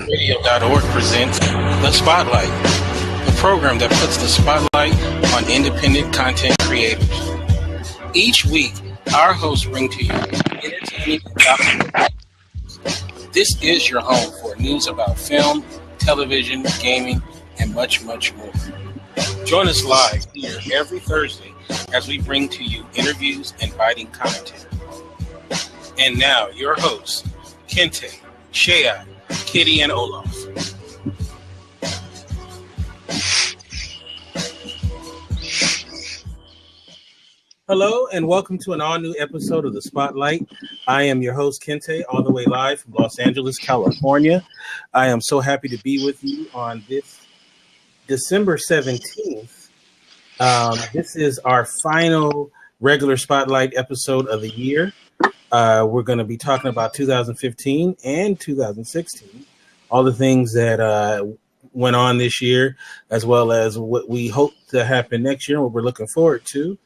IndieRadio.org presents The Spotlight, a program that puts the spotlight on independent content creators. Each week, our hosts bring to you entertaining and documentary. This is your home for news about film, television, gaming, and much, much more. Join us live here every Thursday as we bring to you interviews and biting content. And now, your hosts, Kente, Shea, Kitty, and Olaf. Hello, and welcome to an all-new episode of The Spotlight. I am your host, Kente, all the way live from Los Angeles, California. I am so happy to be with you on this December 17th. This is our final regular Spotlight episode of the year. We're going to be talking about 2015 and 2016, all the things that went on this year, as well as what we hope to happen next year and what we're looking forward to.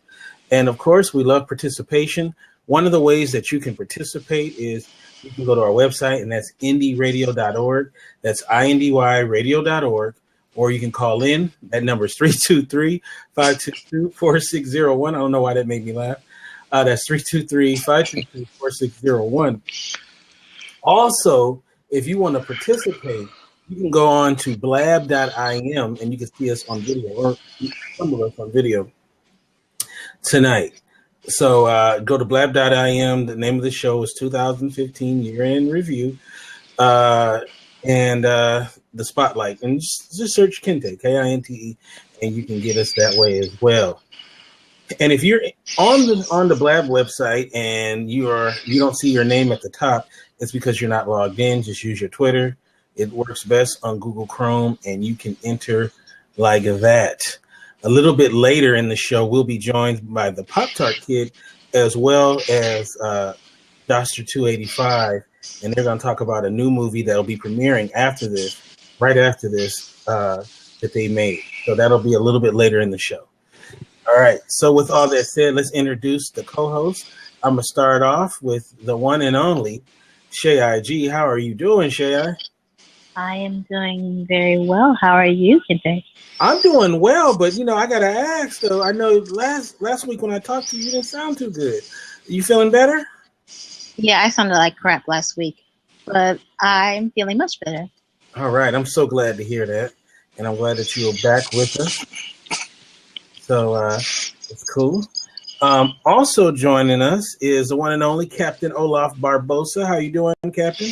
And of course, we love participation. One of the ways that you can participate is you can go to our website, and that's IndieRadio.org. That's INDYRadio.org. Or you can call in. That number is 323-522-4601. I don't know why that made me laugh. That's 323-522-4601. Also, if you want to participate, you can go on to blab.im and you can see us on video, or some of us on video tonight. So go to blab.im. The name of the show is 2015 Year-End Review. And The Spotlight. And just search Kente, Kinte, and you can get us that way as well. And if you're on the Blab website and you don't see your name at the top, it's because you're not logged in. Just use your Twitter. It works best on Google Chrome, and you can enter like that. A little bit later in the show, we'll be joined by the Pop-Tart Kid as well as Dr. 285, and they're going to talk about a new movie that'll be premiering right after this, that they made. So that'll be a little bit later in the show. All right. So with all that said, let's introduce the co-host. I'm going to start off with the one and only Shea IG. How are you doing, Shea? I am doing very well. How are you today? I'm doing well, but I got to ask though. I know last week when I talked to you, you didn't sound too good. You feeling better? Yeah, I sounded like crap last week, but I'm feeling much better. All right. I'm so glad to hear that, and I'm glad that you are back with us. So it's cool. Also joining us is the one and only Captain Olaf Barbosa. How you doing, Captain?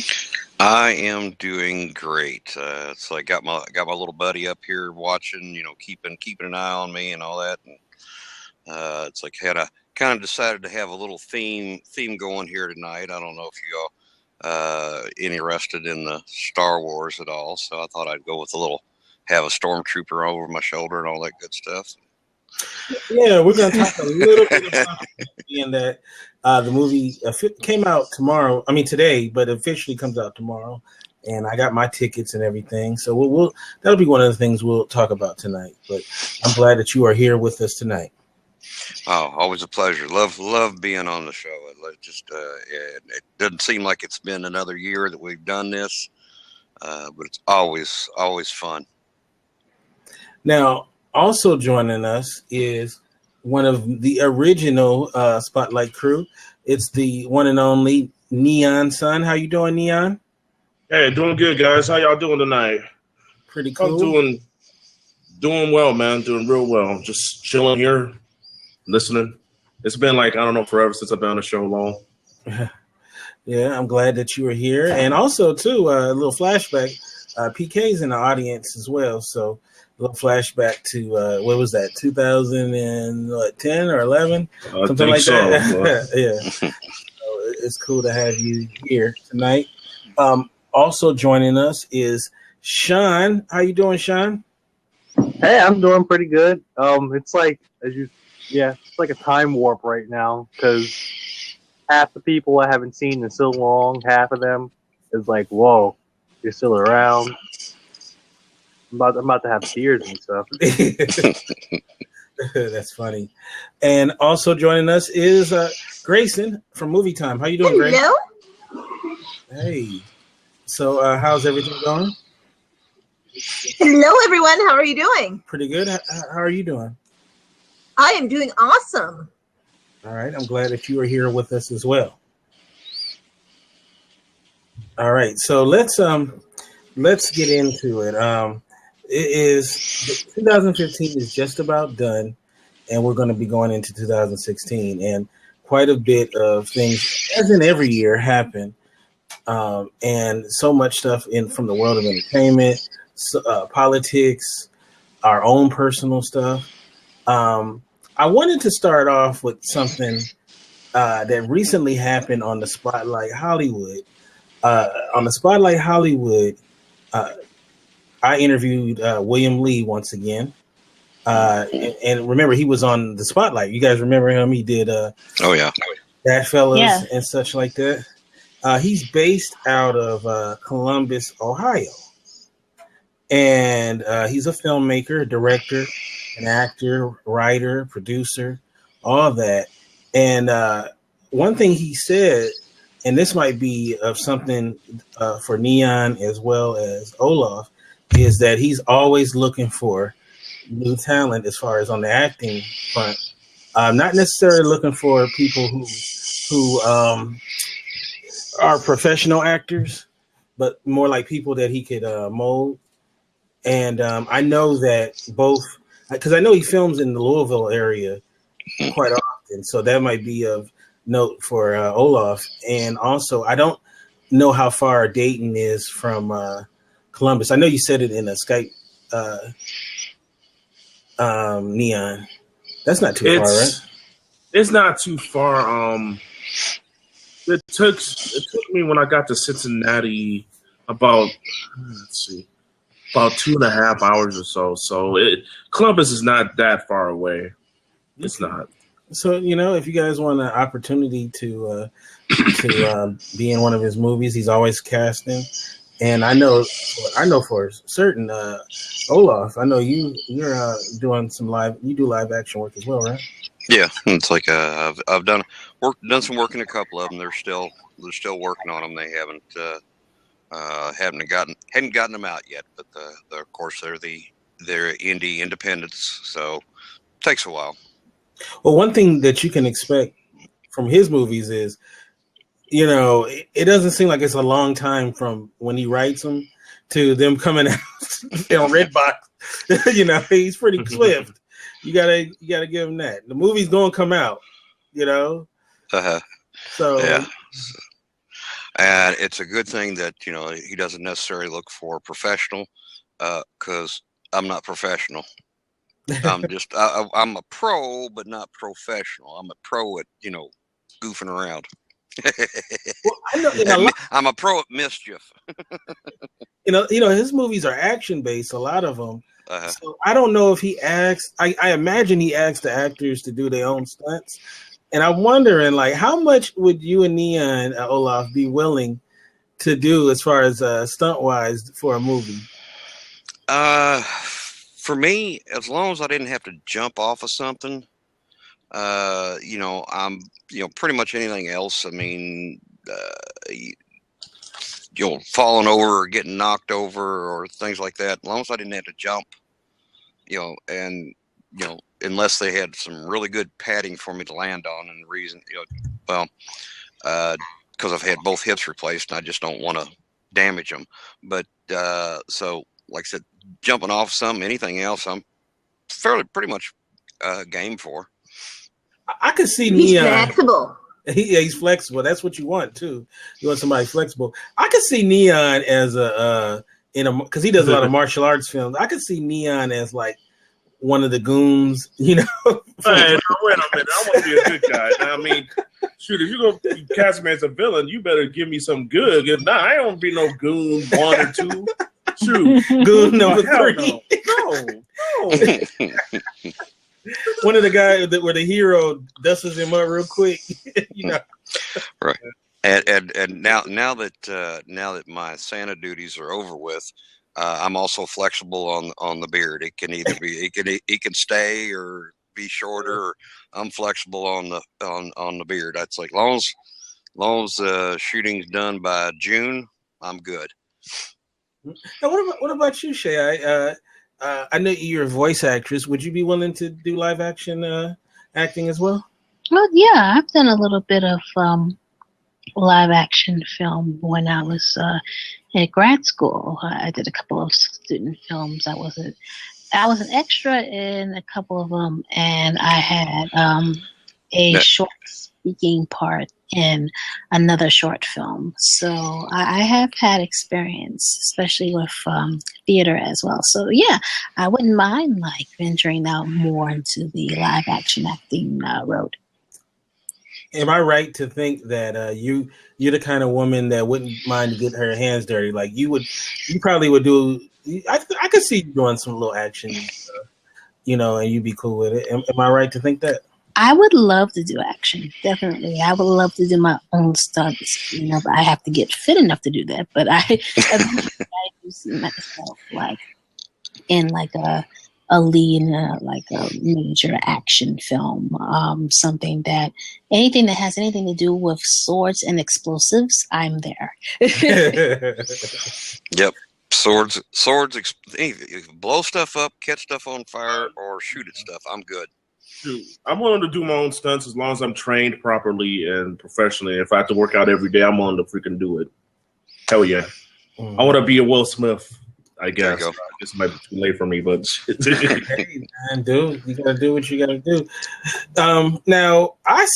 I am doing great. So I got my little buddy up here watching, keeping an eye on me and all that. And it's like kind of decided to have a little theme going here tonight. I don't know if you all interested in the Star Wars at all. So I thought I'd go with have a stormtrooper over my shoulder and all that good stuff. Yeah, we're going to talk a little bit about being that the movie came out today, but officially comes out tomorrow. And I got my tickets and everything. So that'll be one of the things we'll talk about tonight. But I'm glad that you are here with us tonight. Oh, always a pleasure. Love being on the show. It doesn't seem like it's been another year that we've done this, but it's always fun. Now, also joining us is one of the original Spotlight crew. It's the one and only Neon Sun. How you doing, Neon? Hey, doing good, guys. How y'all doing tonight? Pretty cool. I'm doing well, man. Doing real well. Just chilling here, listening. It's been forever since I've been on the show long. Yeah, I'm glad that you were here. And also, too, a little flashback. PK's in the audience as well, so a little flashback to what was that, 2010 or 11, something like that. Yeah, so it's cool to have you here tonight. Also joining us is Sean. How you doing, Sean? Hey, I'm doing pretty good. It's like it's like a time warp right now because half the people I haven't seen in so long, half of them is like, whoa, you're still around. I'm about to have tears and stuff. That's funny. And also joining us is Grayson from Movie Time. How you doing, Grayson? Hello. Hey. So, how's everything going? Hello, everyone. How are you doing? Pretty good. How are you doing? I am doing awesome. All right. I'm glad that you are here with us as well. All right. So let's get into it. It is 2015 is just about done, and we're going to be going into 2016, and quite a bit of things, as in every year, happen. And so much stuff from the world of entertainment, politics, our own personal stuff. I wanted to start off with something that recently happened on the Spotlight Hollywood. On the Spotlight Hollywood, I interviewed William Lee once again. And remember, he was on the Spotlight. You guys remember him? He did Oh yeah. That Fellas Yeah. and such like that. He's based out of Columbus, Ohio. And he's a filmmaker, director, an actor, writer, producer, all that. And one thing he said, and this might be of something for Neon as well as Olaf, is that he's always looking for new talent as far as on the acting front. Not necessarily looking for people who are professional actors, but more like people that he could mold. And I know that both, because I know he films in the Louisville area quite often, so that might be of note for Olaf. And also, I don't know how far Dayton is from Columbus. I know you said it in a Skype, Neon. That's not too far, right? It's not too far. It took me when I got to Cincinnati about 2.5 hours or so. So Columbus is not that far away. It's not. So if you guys want an opportunity to be in one of his movies, he's always casting. And I know for certain, Olaf, I know you're doing some live action work as well, right? Yeah, it's like I've done some work in a couple of them. They're still working on them. They hadn't gotten them out yet. But of course they're indie independents, so it takes a while. Well, one thing that you can expect from his movies is, it doesn't seem like it's a long time from when he writes them to them coming out on Redbox. He's pretty swift. You gotta give him that. The movie's gonna come out, Uh-huh. So yeah, and it's a good thing that he doesn't necessarily look for a professional, because I'm not professional. I'm a pro, but not professional. I'm a pro at goofing around. Well, I know, I'm a pro at mischief. His movies are action based, a lot of them. Uh-huh. So I don't know if he asks. I imagine he asks the actors to do their own stunts, and I'm wondering, how much would you and Neon, Olaf, be willing to do as far as stunt wise for a movie? For me, as long as I didn't have to jump off of something, I'm pretty much anything else. I mean, falling over or getting knocked over or things like that. As long as I didn't have to jump, and unless they had some really good padding for me to land on, and the reason, because I've had both hips replaced, and I just don't want to damage them. But so, like I said, jumping off something, anything else, I'm pretty much game for. I could see He's Neon. flexible. He's flexible. That's what you want too. You want somebody flexible. I could see Neon as because he does a lot of martial arts films. I could see Neon as like one of the goons. Hey, no, wait a minute. I want to be a good guy. Now, I mean, shoot, if you're gonna cast me as a villain, you better give me some good. If not, I don't be no goon 1 or 2. Shoot, Goon number 3. No. One of the guys where the hero dusts him up real quick, Right. And now that my Santa duties are over with, I'm also flexible on the beard. It can either be it can stay or be shorter. Or I'm flexible on the beard. That's like long as shooting's done by June, I'm good. Now, what about you, Shay? I know you're a voice actress. Would you be willing to do live action acting as well? Well, yeah, I've done a little bit of live action film when I was at grad school. I did a couple of student films. I was an extra in a couple of them, and I had a No. short speaking part in another short film. So I have had experience, especially with theater as well. So yeah, I wouldn't mind like venturing out more into the live action acting road. Am I right to think that you're the kind of woman that wouldn't mind to get her hands dirty? Like you probably would do. I could see you doing some little action, and you'd be cool with it. Am I right to think that? I would love to do action, definitely. I would love to do my own stunts, but I have to get fit enough to do that. But I do see myself like in like a lead in a major action film, anything that has anything to do with swords and explosives, I'm there. Yep. Swords, blow stuff up, catch stuff on fire, or shoot at stuff. I'm good. Shoot, I'm willing to do my own stunts as long as I'm trained properly and professionally. If I have to work out every day, I'm willing to freaking do it. Hell yeah. I want to be a Will Smith, I guess. This might be too late for me, but hey, man, dude, you gotta do what you gotta do. Now I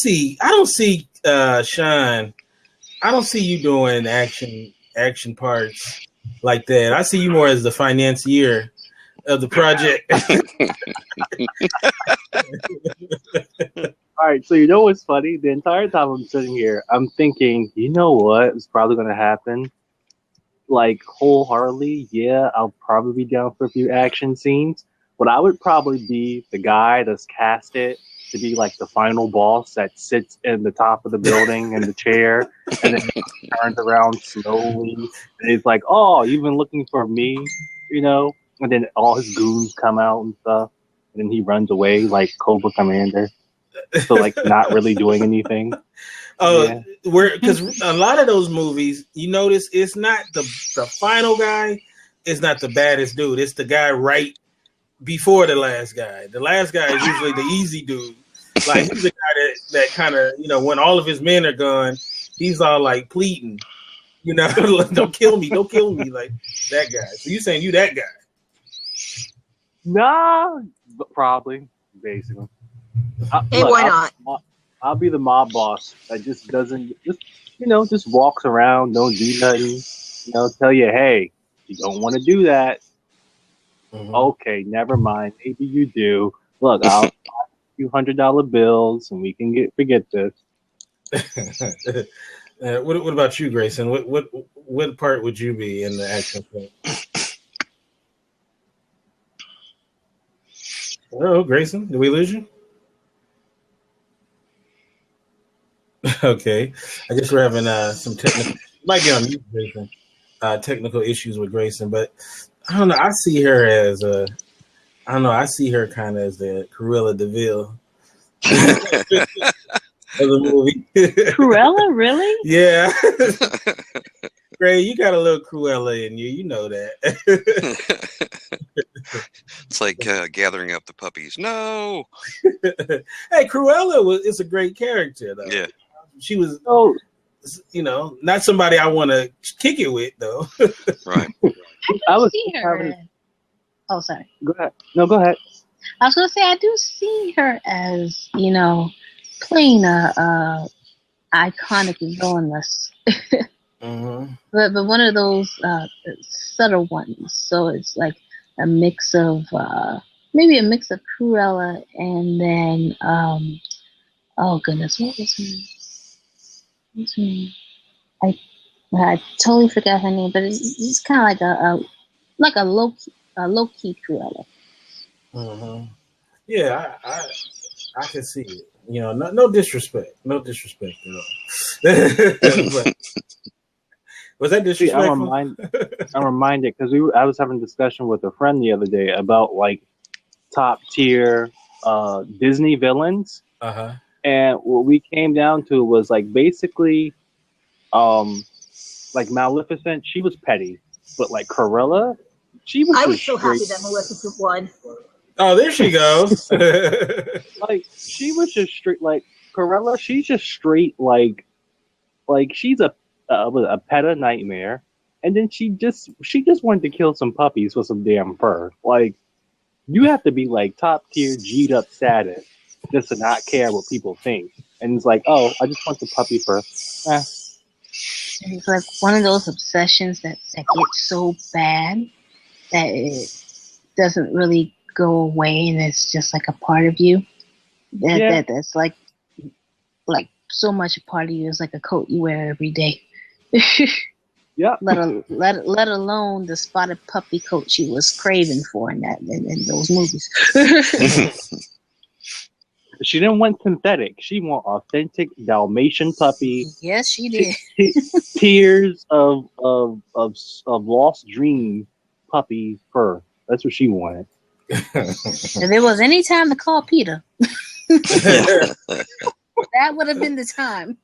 don't see Sean. I don't see you doing action parts like that. I see you more as the financier of the project. All right, so you know what's funny? The entire time I'm sitting here, I'm thinking, you know what is probably going to happen? Like, wholeheartedly, yeah, I'll probably be down for a few action scenes, but I would probably be the guy that's casted to be like the final boss that sits in the top of the building in the chair and then turns around slowly. And he's like, oh, you've been looking for me, And then all his goons come out and stuff. And then he runs away like Cobra Commander. So, like, not really doing anything. Because a lot of those movies, you notice it's not the final guy, it's not the baddest dude. It's the guy right before the last guy. The last guy is usually the easy dude. Like, he's the guy that kind of, when all of his men are gone, he's all like pleading, don't kill me, like that guy. So you saying you that guy? Nah, probably, basically. Hey, why not? I'll be the mob boss that just doesn't, just walks around, don't do nothing. Tell you, hey, you don't want to do that. Mm-hmm. Okay, never mind. Maybe you do. Look, I'll buy a few $100 bills, and we can forget this. What about you, Grayson? What part would you be in the action film? Oh, Grayson, did we lose you? Okay, I guess we're having some technical. Might get on mute, Grayson. Technical issues with Grayson, but I don't know. I see her as I see her kind of as the Cruella de Vil of the movie. Cruella, really? Yeah. Gray, you got a little Cruella in you. You know that. It's like gathering up the puppies. No. Hey, Cruella is a great character, though. Yeah. She was, not somebody I want to kick it with, though. Right. I was see her. Oh, sorry. Go ahead. No, go ahead. I was going to say, I do see her as, playing a iconic villainess. Mm-hmm. But one of those subtle ones. So it's like a mix of, maybe a mix of Cruella and then, oh goodness, what was her name? I totally forgot her name, but it's kind of like a low key Cruella. Mm-hmm. Yeah, I can see it. No disrespect, at all. But, was that disrespectful? I'm reminded because I was having a discussion with a friend the other day about like top tier Disney villains. And what we came down to was like basically like Maleficent, she was petty, but like Cruella, she was. I was so happy that Maleficent won. Oh, there she goes. Like she was just straight. Like Cruella, she's just straight. Like she's a PETA nightmare, and then she just wanted to kill some puppies with some damn fur. Like you have to be like top tier G'd up sadist just to not care what people think. And it's like, oh, I just want the puppy fur. It's like one of those obsessions that gets so bad that it doesn't really go away, and it's just like a part of you. That's like so much a part of you. It's like a coat you wear every day. Yeah. Let alone the spotted puppy coat she was craving for in those movies. She didn't want synthetic. She want authentic Dalmatian puppy. Yes, she did. Tears of lost dream puppy fur. That's what she wanted. If there was any time to call Peter, that would have been the time.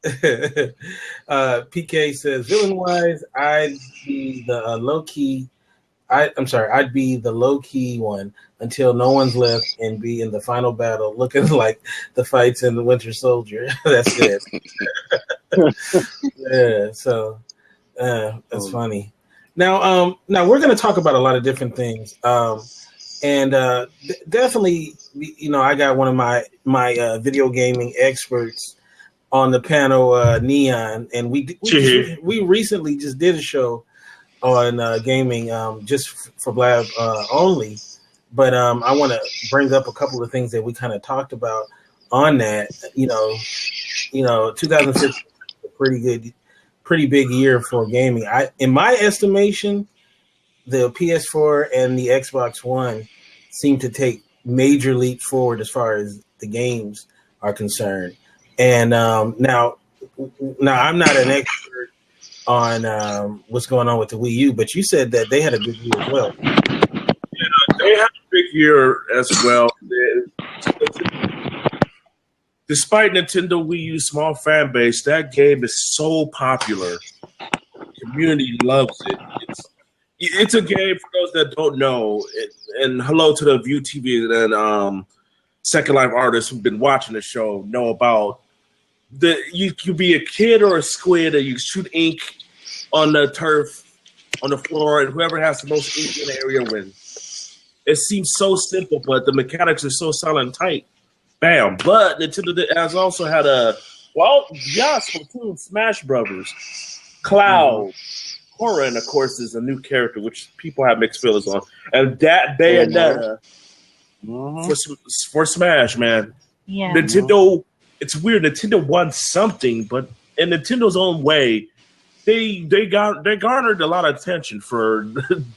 PK says, villain-wise, I'd be the low-key. I'd be the low-key one until no one's left and be in the final battle, looking like the fights in the Winter Soldier. That's it. Yeah, so that's funny. Now we're going to talk about a lot of different things. And definitely, I got one of my video gaming experts on the panel, Neon, and we recently just did a show on gaming, just for Blab only. But I want to bring up a couple of things that we kind of talked about on that. 2006 was a pretty big year for gaming. In my estimation, the PS4 and the Xbox One seem to take major leaps forward as far as the games are concerned. And now I'm not an expert on what's going on with the Wii U, but you said that they had a big year as well. They had a big year as well. Despite Nintendo Wii U's small fan base, that game is so popular. The community loves it. It's a game for those that don't know. And hello to the View TV and Second Life artists who've been watching the show know about you could be a kid or a squid and you shoot ink on the turf, on the floor, and whoever has the most ink in the area wins. It seems so simple, but the mechanics are so solid and tight. Bam. But Nintendo has also had Splatoon, Smash Brothers, Cloud, Korra, and of course, is a new character which people have mixed feelings on, and that Bayonetta for Smash, man. Yeah. Nintendo. It's weird. Nintendo won something, but in Nintendo's own way, they garnered a lot of attention for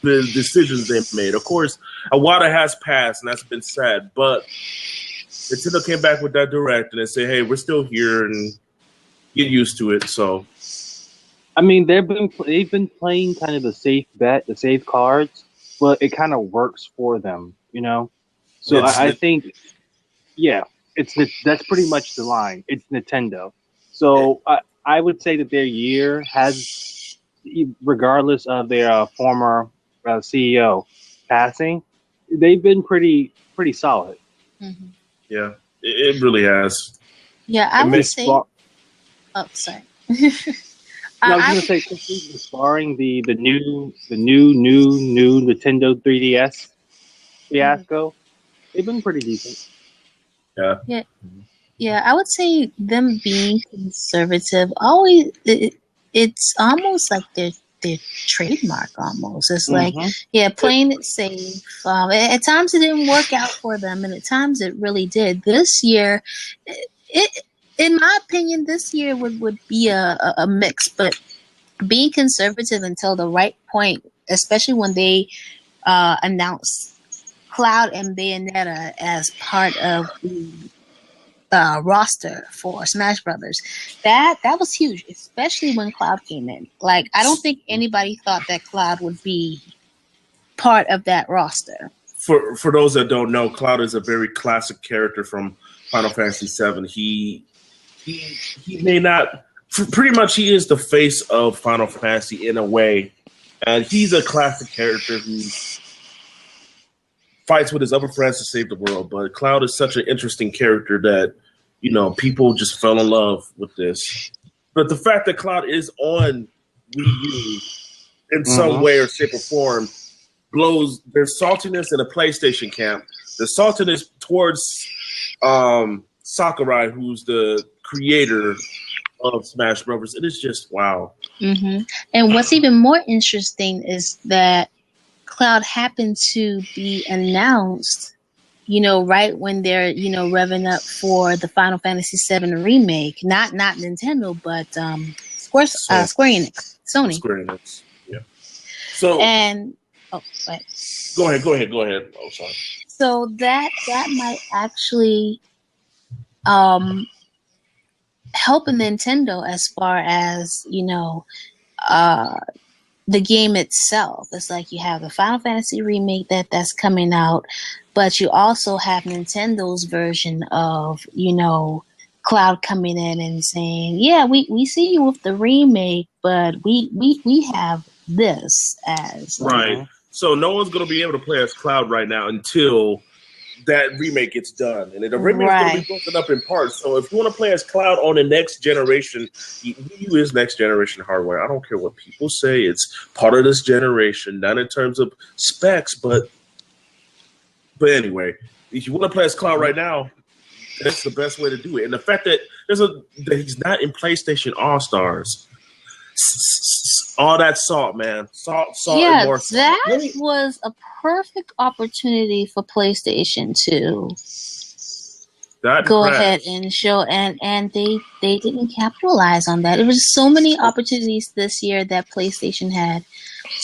the decisions they've made. Of course, Iwata has passed, and that's been sad. But Nintendo came back with that direct and they say, "Hey, we're still here, and get used to it." So. I mean, they've been playing kind of the safe bet, the safe cards, but it kind of works for them, So I think, that's pretty much the line. It's Nintendo. So I would say that their year has, regardless of their former CEO passing, they've been pretty solid. Mm-hmm. Yeah, it really has. Yeah, I would say. Oh, sorry. I was going to say, barring the new Nintendo 3DS fiasco, they've been pretty decent. Yeah. I would say them being conservative it's almost like their trademark. Almost, it's like playing it safe. At times it didn't work out for them, and at times it really did. This year, in my opinion, this year would be a mix, but being conservative until the right point, especially when they announced Cloud and Bayonetta as part of the roster for Smash Brothers, that was huge, especially when Cloud came in. Like, I don't think anybody thought that Cloud would be part of that roster. For those that don't know, Cloud is a very classic character from Final Fantasy VII. He may not pretty much he is the face of Final Fantasy in a way, and he's a classic character who fights with his other friends to save the world. But Cloud is such an interesting character that people just fell in love with this. But the fact that Cloud is on Wii U in some way or shape or form blows. There's saltiness in the PlayStation camp. There's saltiness towards Sakurai, who's the creator of Smash Brothers. It is just wow. Mm-hmm. And what's even more interesting is that Cloud happened to be announced, right when they're, revving up for the Final Fantasy VII remake. Not Nintendo, but Square Enix, Sony. Square Enix, yeah. So go ahead. Oh, sorry. So that might actually help Nintendo as far as the game itself. It's like you have the Final Fantasy remake that's coming out, but you also have Nintendo's version of Cloud coming in and saying, yeah, we see you with the remake, but we have this as right. So no one's going to be able to play as Cloud right now until that remake gets done, and the remake is going to be broken up in parts. So if you want to play as Cloud on the next generation, Wii U is next generation hardware. I don't care what people say; it's part of this generation, not in terms of specs, but anyway, if you want to play as Cloud right now, that's the best way to do it. And the fact that that he's not in PlayStation All Stars. All that salt, man. Salt, yeah, and more salt. That was a perfect opportunity for PlayStation to go ahead and show, and they didn't capitalize on that. It was so many opportunities this year that PlayStation had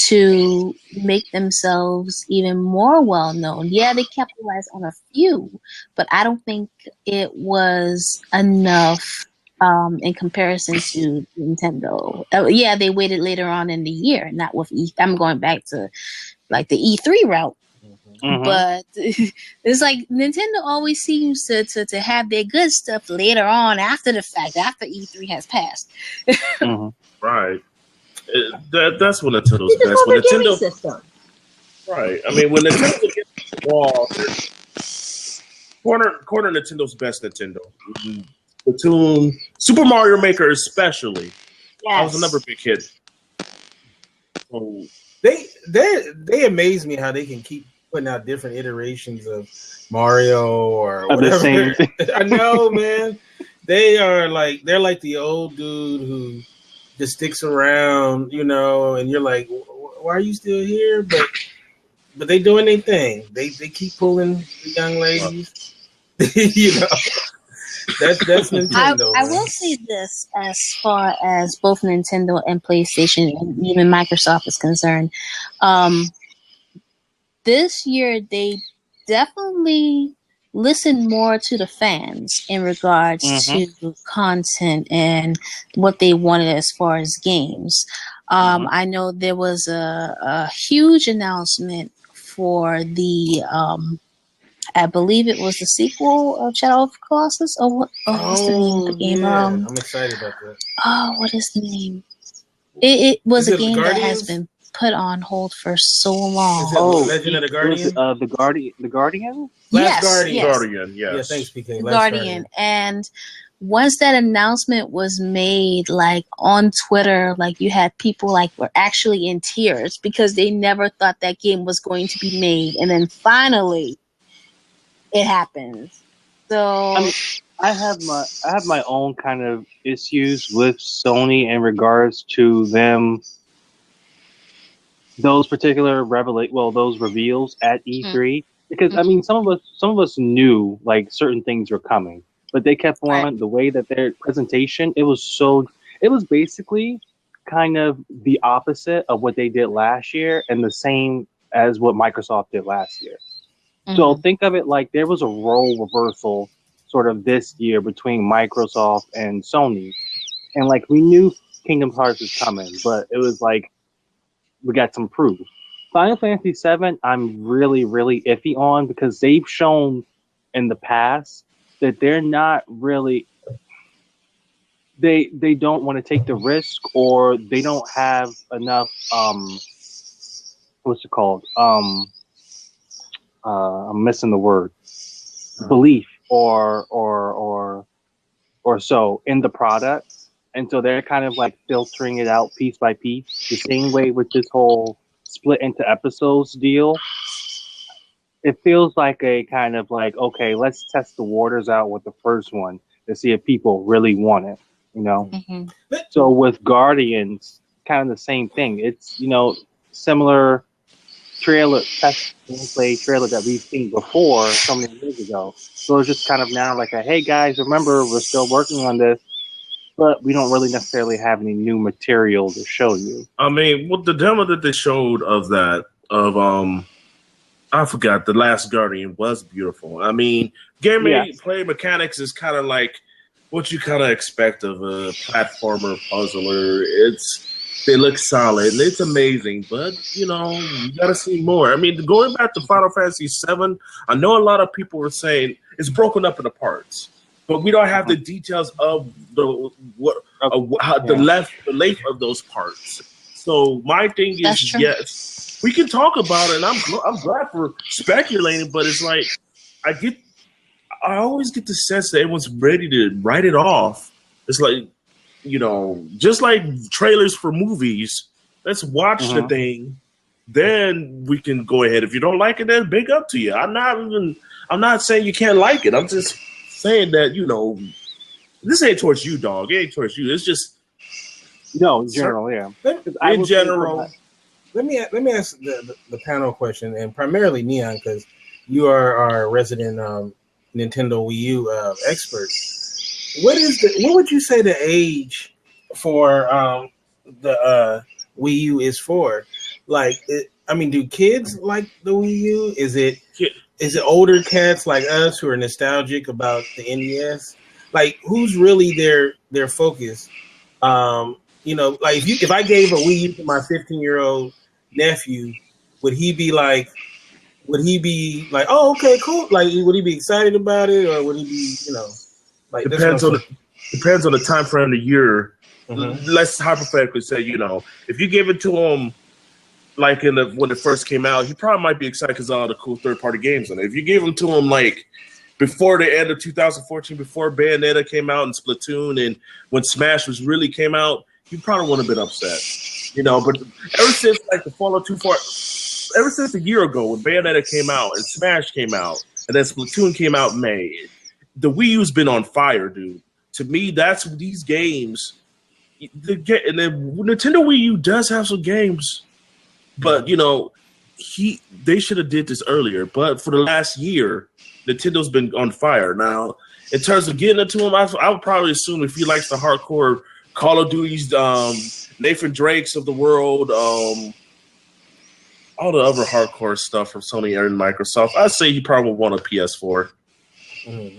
to make themselves even more well known. Yeah, they capitalized on a few, but I don't think it was enough. In comparison to Nintendo. Yeah, they waited later on in the year, not with I'm going back to like the E3 route. Mm-hmm. But it's like Nintendo always seems to have their good stuff later on after the fact, after E3 has passed. Right. That's when Nintendo's best. When Nintendo system. Right. I mean, when Nintendo gets the wall, corner Nintendo's best Nintendo. Mm-hmm. Splatoon, Super Mario Maker especially. Yes. I was another big hit. So they amaze me how they can keep putting out different iterations of Mario or whatever. I know, man. They're like the old dude who just sticks around, and you're like, why are you still here? But they doing their thing. They keep pulling the young ladies. That's Nintendo. I will say this as far as both Nintendo and PlayStation and even Microsoft is concerned. This year, they definitely listened more to the fans in regards to content and what they wanted as far as games. I know there was a huge announcement for the I believe it was the sequel of Shadow of the Colossus. What's the name of the game? Yeah. I'm excited about that. What is the name? It was a game that has been put on hold for so long. Legend of the Guardian? The Guardian? Yes. Guardian, yes. Yeah, thanks, PK. Guardian. And once that announcement was made, like on Twitter, like you had people like were actually in tears because they never thought that game was going to be made. And then finally it happens. So I have my own kind of issues with Sony in regards to them, those particular those reveals at E3, because I mean some of us knew like certain things were coming, but they kept on the way that their presentation, it was basically kind of the opposite of what they did last year and the same as what Microsoft did last year. So think of it like there was a role reversal sort of this year between Microsoft and Sony. And like we knew Kingdom Hearts was coming, but it was like we got some proof. Final Fantasy VII, I'm really, really iffy on because they've shown in the past that they're not really they don't want to take the risk, or they don't have enough what's it called? I'm missing the word. Belief or so in the product. And so they're kind of like filtering it out piece by piece. The same way with this whole split into episodes deal. It feels like a kind of like, okay, let's test the waters out with the first one to see if people really want it, you know? Mhm. So with Guardians, kind of the same thing. It's, you know, similar trailer, test gameplay trailer that we've seen before so many years ago. So it's just kind of now like a, hey guys, remember, we're still working on this, but we don't really necessarily have any new material to show you. I mean, what the demo that they showed of that, I forgot, The Last Guardian was beautiful. I mean, play mechanics is kind of like what you kind of expect of a platformer puzzler. They look solid and it's amazing, but you know, you gotta see more. I mean, going back to Final Fantasy VII, I know a lot of people were saying it's broken up into parts, but we don't have the details of the length of those parts. So my thing is, yes, we can talk about it, and I'm glad for speculating, but it's like I always get the sense that everyone's ready to write it off. It's like, you know, just like trailers for movies, let's watch the thing, then we can go ahead. If you don't like it, then big up to you. I'm not saying you can't like it. I'm just saying that, you know, this ain't towards you, dog. It ain't towards you. It's just in general, yeah. In general, let me ask the panel question, and primarily Neon, because you are our resident Nintendo Wii U expert. What would you say the age for the Wii U is for? Like, do kids like the Wii U? Is it older cats like us who are nostalgic about the NES? Like, who's really their focus? You know, like if I gave a Wii U to my 15-year-old nephew, would he be like, oh, okay, cool? Like, would he be excited about it, or would he be, you know? Like, depends on the time frame of the year. Let's hypothetically say, you know, if you give it to him like when it first came out, he probably might be excited because of all the cool third-party games on it. If you gave them to him like before the end of 2014, before Bayonetta came out and Splatoon, and when Smash really came out, you probably would have been upset, you know. But ever since like the Fallout 2, ever since a year ago when Bayonetta came out and Smash came out, and then Splatoon came out in May, the Wii U's been on fire, dude. To me, that's these games. And then Nintendo Wii U does have some games, but you know, they should have did this earlier. But for the last year, Nintendo's been on fire. Now, in terms of getting it to him, I would probably assume if he likes the hardcore Call of Duty's, Nathan Drake's of the world, all the other hardcore stuff from Sony and Microsoft, I'd say he probably would want a PS4.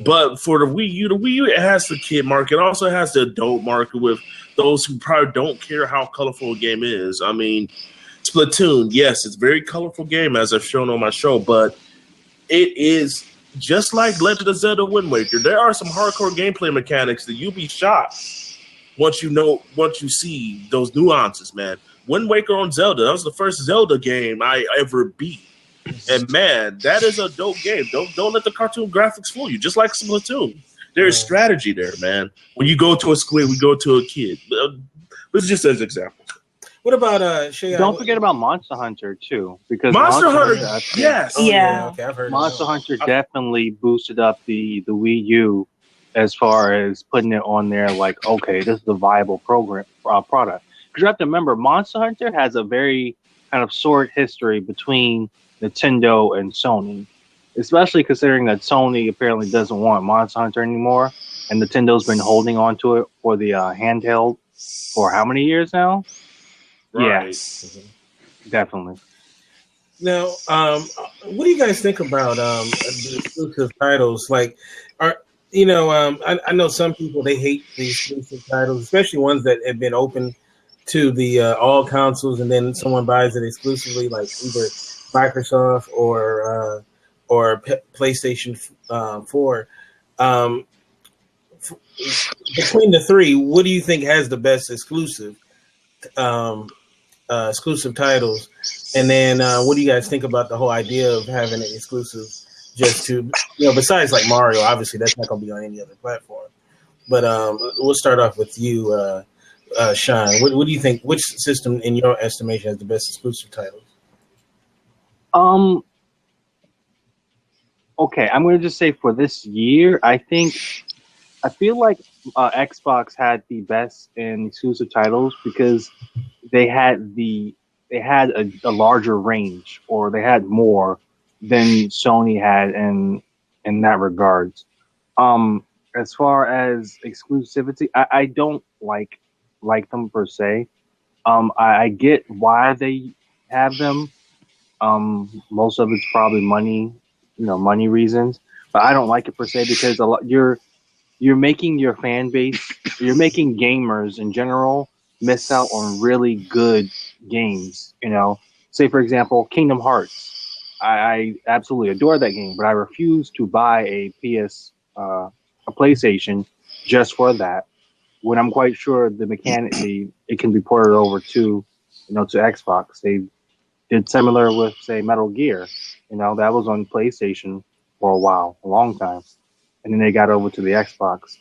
But for the Wii U, it has the kid market. It also has the adult market with those who probably don't care how colorful a game is. I mean, Splatoon, yes, it's a very colorful game, as I've shown on my show, but it is just like Legend of Zelda Wind Waker. There are some hardcore gameplay mechanics that you'll be shocked once you see those nuances, man. Wind Waker on Zelda, that was the first Zelda game I ever beat. And man, that is a dope game. Don't let the cartoon graphics fool you. Just like Splatoon, there is strategy there, man. When you go to a squid, we go to a kid. This is just as an example. What about Shay? Don't forget about Monster Hunter too, because Monster Hunter, yes, Okay, I've heard Monster Hunter definitely boosted up the Wii U as far as putting it on there. Like, okay, this is a viable product. Because you have to remember, Monster Hunter has a very kind of sordid history between Nintendo and Sony, especially considering that Sony apparently doesn't want Monster Hunter anymore, and Nintendo's been holding on to it for the handheld for how many years now? Right. Yeah, definitely. Now, what do you guys think about the exclusive titles? Like, I know some people, they hate the exclusive titles, especially ones that have been open to the all consoles, and then someone buys it exclusively, like either Microsoft or PlayStation 4. between the three, what do you think has the best exclusive titles? And then what do you guys think about the whole idea of having an exclusive just to, besides like Mario, obviously that's not going to be on any other platform. But we'll start off with you, Sean. What do you think? Which system, in your estimation, has the best exclusive titles? Okay, I'm going to just say for this year, I feel like Xbox had the best in exclusive titles because they had a larger range, or they had more than Sony had in that regards. As far as exclusivity, I don't like them per se. I get why they have them. Most of it's probably money reasons, but I don't like it per se because you're making your fan base, you're making gamers in general miss out on really good games. Say for example, Kingdom Hearts. I absolutely adore that game, but I refuse to buy a PlayStation just for that, when I'm quite sure it can be ported over to Xbox. They did similar with, say, Metal Gear. That was on PlayStation for a while, a long time, and then they got over to the Xbox.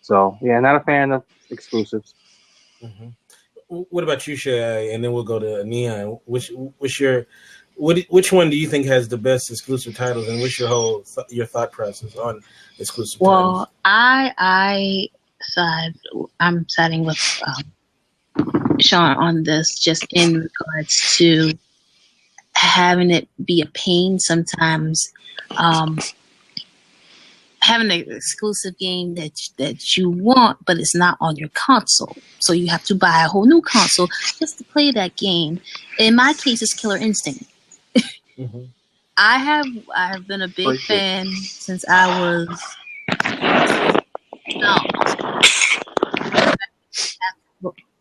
So yeah, not a fan of exclusives. Mm-hmm. What about you, Shay? And then we'll go to Neon. Which one do you think has the best exclusive titles, and what's your thought process on exclusive titles? Well, I'm siding with Sean on this, just in regards to having it be a pain sometimes. Having an exclusive game that you want, but it's not on your console. So you have to buy a whole new console just to play that game. In my case, it's Killer Instinct. Mm-hmm. I have been a big fan since I was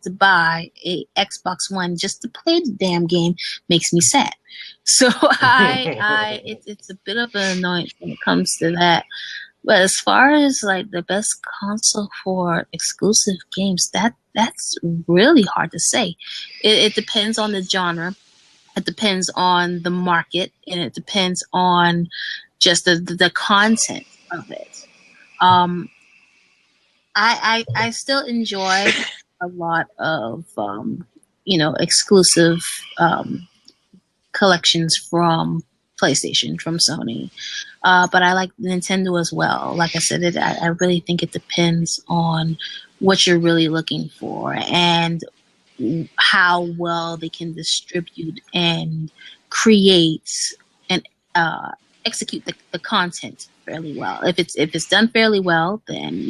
to buy a Xbox One just to play the damn game makes me sad. So it's a bit of an annoyance when it comes to that. But as far as like the best console for exclusive games, that's really hard to say. It depends on the genre. It depends on the market, and it depends on just the content of it. I still enjoy a lot of exclusive collections from PlayStation, from Sony, but I like Nintendo as well. Like I said, I really think it depends on what you're really looking for and how well they can distribute and create and execute the content fairly well. If it's done fairly well, then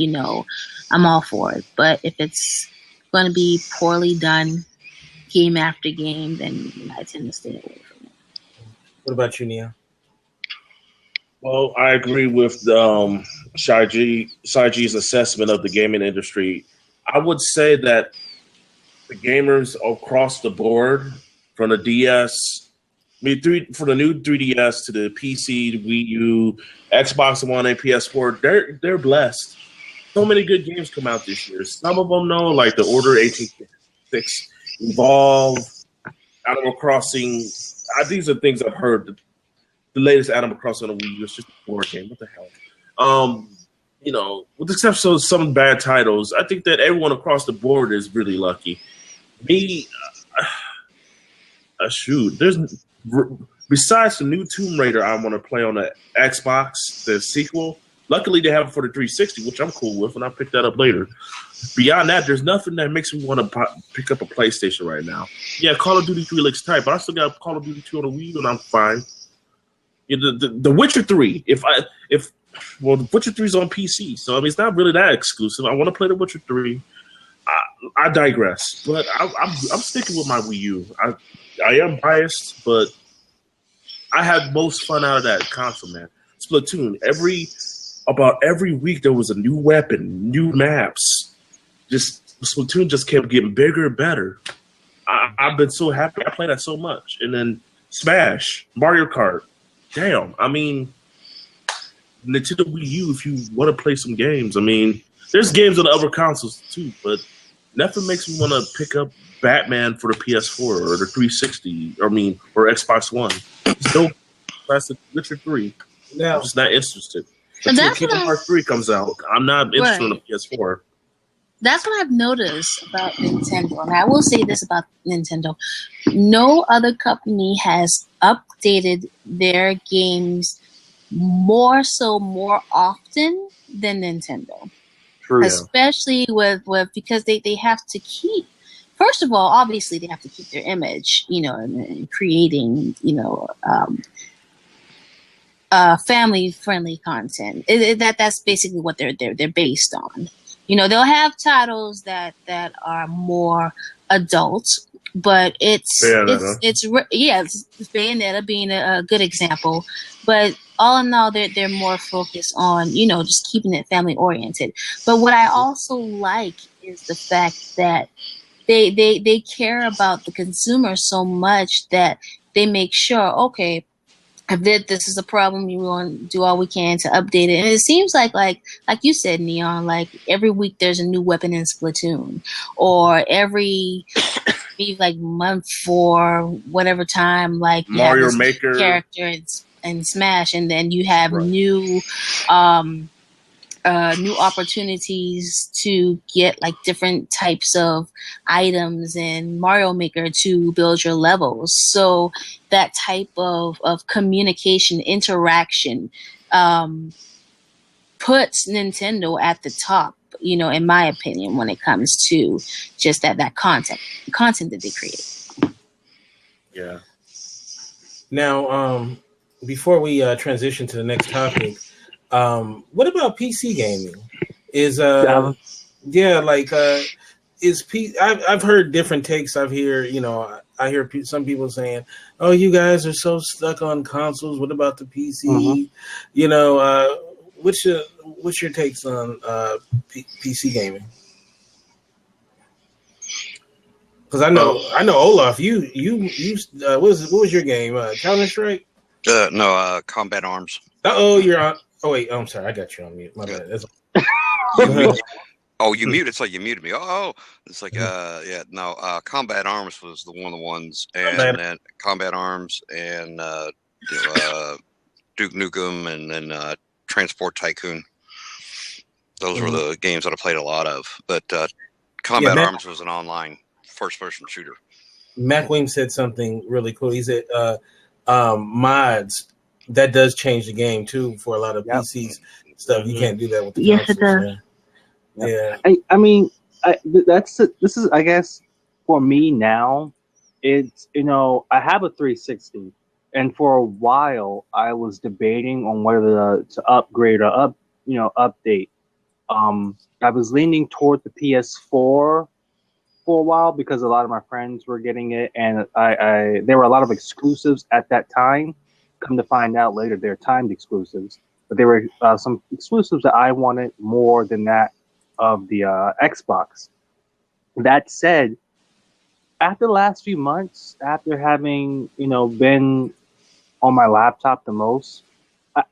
I'm all for it. But if it's going to be poorly done, game after game, then I tend to stay away from it. What about you, Nia? Well, I agree with Shai-G's assessment of the gaming industry. I would say that the gamers across the board, from the DS, from the new 3DS to the PC, the Wii U, Xbox One, and PS4, they're blessed. So many good games come out this year. Some of them, though, like the Order 1866, Evolve, Animal Crossing. These are things I've heard. The latest Animal Crossing on the Wii U is just a board game. What the hell? With the exception of some bad titles, I think that everyone across the board is really lucky. Me, shoot. Besides the new Tomb Raider, I want to play on the Xbox, the sequel. Luckily, they have it for the 360, which I'm cool with, and I'll pick that up later. Beyond that, there's nothing that makes me want to pick up a PlayStation right now. Yeah, Call of Duty 3 looks tight, but I still got Call of Duty 2 on the Wii, and I'm fine. Yeah, the Witcher 3, The Witcher 3 is on PC, so it's not really that exclusive. I want to play The Witcher 3. I digress, but I'm sticking with my Wii U. I am biased, but I had most fun out of that console, man. Splatoon, about every week there was a new weapon, new maps. Splatoon just kept getting bigger and better. I've been so happy. I played that so much. And then Smash, Mario Kart. Damn, Nintendo Wii U if you want to play some games. I mean, there's games on the other consoles too, but nothing makes me want to pick up Batman for the PS4 or the 360. Or Xbox One. Still, classic Witcher 3. Now, I'm just not interested. So Until that's Kingdom Hearts 3 comes out, I'm not interested in the PS4. That's what I've noticed about Nintendo. And I will say this about Nintendo. No other company has updated their games more often than Nintendo. True. Especially with because they have to keep, first of all, obviously they have to keep their image, and creating, family-friendly content. That's basically what they're based on. They'll have titles that are more adult, but it's Bayonetta being a good example. But all in all, they're more focused on just keeping it family oriented. But what I also like is the fact that they care about the consumer so much that they make sure, okay, if this is a problem, we want to do all we can to update it. And it seems like you said, Neon, like every week there's a new weapon in Splatoon, or every month for whatever time, like Mario Maker character in Smash, and then you have new opportunities to get like different types of items in Mario Maker to build your levels. So that type of communication, interaction, puts Nintendo at the top, in my opinion, when it comes to just that content that they create. Yeah. Now, before we transition to the next topic, what about PC gaming? I've heard different takes. I hear some people saying, "Oh, you guys are so stuck on consoles. What about the PC?" What's your takes on PC gaming? Because I know Olaf, you what was your game? Counter-Strike? No, Combat Arms. You're on. Oh wait, I'm sorry, I got you on mute. My bad. You muted. It's like you muted me. It's like Combat Arms was one of the ones, and then Combat Arms and Duke Nukem, and then Transport Tycoon. Those were the games that I played a lot of. But Combat Arms was an online first-person shooter. Mac Wing said something really cool. He said mods. That does change the game too for a lot of PCs stuff. You can't do that with the consoles. It does. Yeah. I mean, this is I guess for me now. It's I have a 360, and for a while I was debating on whether to upgrade or update. I was leaning toward the PS4 for a while because a lot of my friends were getting it, and there were a lot of exclusives at that time. Come to find out later, they're timed exclusives, but there were some exclusives that I wanted more than that of the Xbox. That said, after the last few months, after having been on my laptop the most,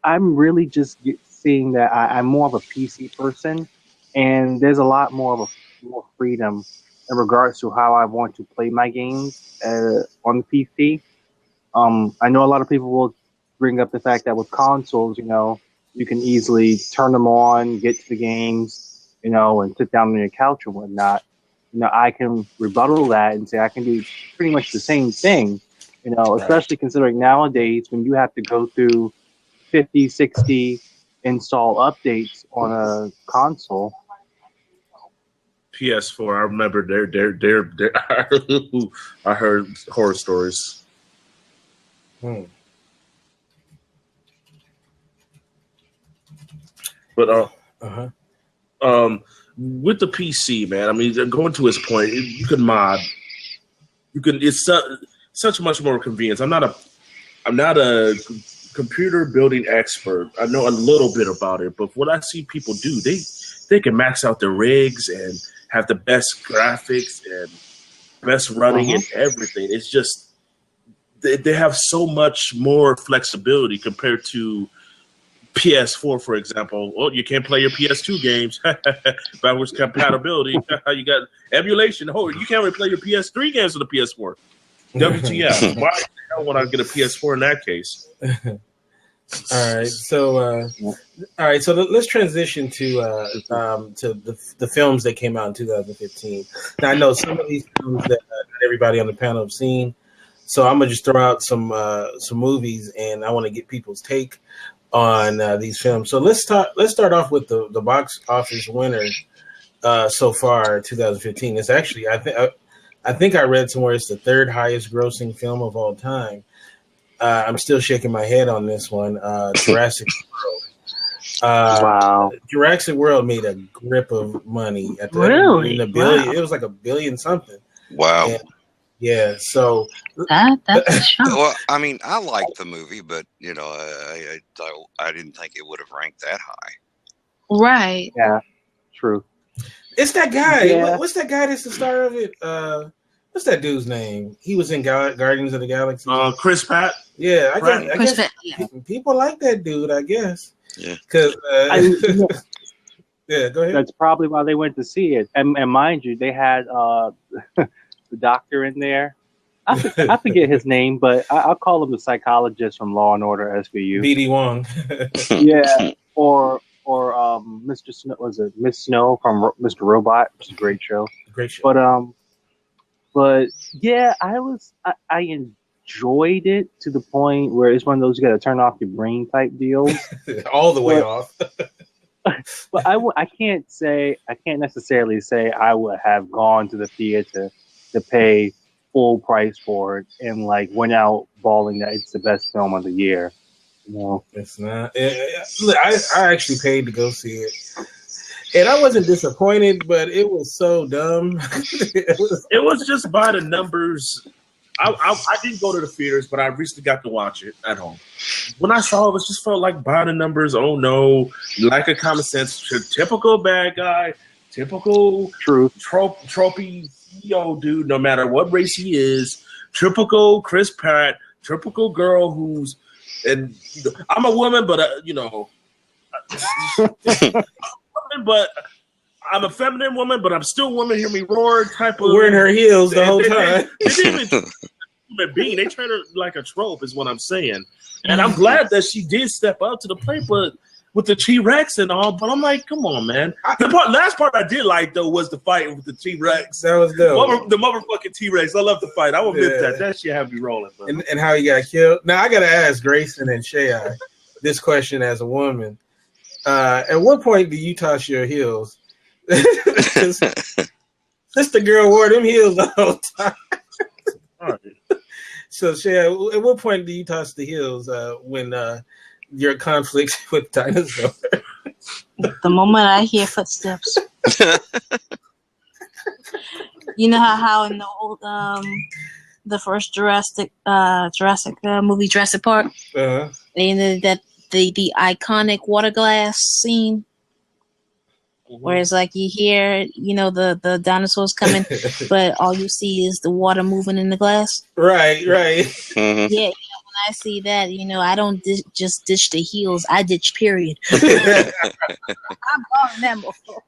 I'm really just seeing that I'm more of a PC person, and there's a lot more freedom in regards to how I want to play my games on the PC. I know a lot of people will bring up the fact that with consoles, you can easily turn them on, get to the games, and sit down on your couch or whatnot. I can rebuttal that and say I can do pretty much the same thing, especially considering nowadays when you have to go through 50, 60 install updates on a console. PS4, I remember I heard horror stories. But with the PC, man, I mean, going to his point, you can mod. It's such much more convenience. I'm not a computer building expert. I know a little bit about it, but what I see people do, they can max out their rigs and have the best graphics and best running and everything. It's just they have so much more flexibility compared to PS4, for example. Well, you can't play your PS2 games. Backwards compatibility. You got emulation. Oh, you can't really play your PS3 games on the PS4. WTF? Why the hell would I get a PS4 in that case? All right, so let's transition to the films that came out in 2015. Now I know some of these films that everybody on the panel have seen, so I'm gonna just throw out some movies, and I want to get people's take on these films. So let's start off with the box office winner so far 2015. It's actually I think I read somewhere it's the third highest grossing film of all time. I'm still shaking my head on this one. Jurassic World. Wow. Jurassic World made a grip of money. Really? In a billion. Wow. It was like $1 billion something. Wow. And, yeah. So That's a shock. Well, I mean, I liked the movie, but I didn't think it would have ranked that high. Right. Yeah. True. it's that guy. Yeah. What's that guy that's the star of it? What's that dude's name? He was in Guardians of the Galaxy. Chris Pratt. Yeah, I Chris guess Pratt, yeah. people like that dude. I guess. Yeah. Because yeah, go ahead. That's probably why they went to see it. And mind you, they had the doctor in there. I forget his name, but I'll call him the psychologist from Law and Order SVU. BD Wong. Yeah, or Mr. Snow, was it Miss Snow from Mr. Robot, which is a great show. Great show. But yeah, I enjoyed it to the point where it's one of those you got to turn off your brain type deals. All the way off. But I can't necessarily say I would have gone to the theater to pay full price for it and like went out bawling that it's the best film of the year. No, it's not. Look, I actually paid to go see it, and I wasn't disappointed, but it was so dumb. It was just by the numbers. I didn't go to the theaters, but I recently got to watch it at home. When I saw it, it just felt like by the numbers. Oh no, lack of common sense. Typical bad guy. Typical tropey dude. No matter what race he is. Typical Chris Pratt. Typical girl who's and I'm a woman, but but I'm a feminine woman, but I'm still a woman. Hear me roar, type of wearing her heels the whole time. They didn't even human being. They treat her like a trope, is what I'm saying. And I'm glad that she did step up to the plate, but with the T-Rex and all. But I'm like, come on, man. The last part I did like though was the fight with the T-Rex. That was dope. The motherfucking T-Rex. I love the fight. I will admit that. That shit had me rolling. And how he got killed. Now I gotta ask Grayson and Shay this question as a woman. At what point do you toss your heels? Sister girl wore them heels the whole time. All right. So Shay, at what point do you toss the heels when you're in conflict with dinosaur? The moment I hear footsteps. You know how in the old the first Jurassic movie Jurassic Park, and that the iconic water glass scene, where it's like you hear the dinosaurs coming, but all you see is the water moving in the glass. Right. Mm-hmm. Yeah. When I see that, I don't just ditch the heels. I ditch period. I'm calling them before.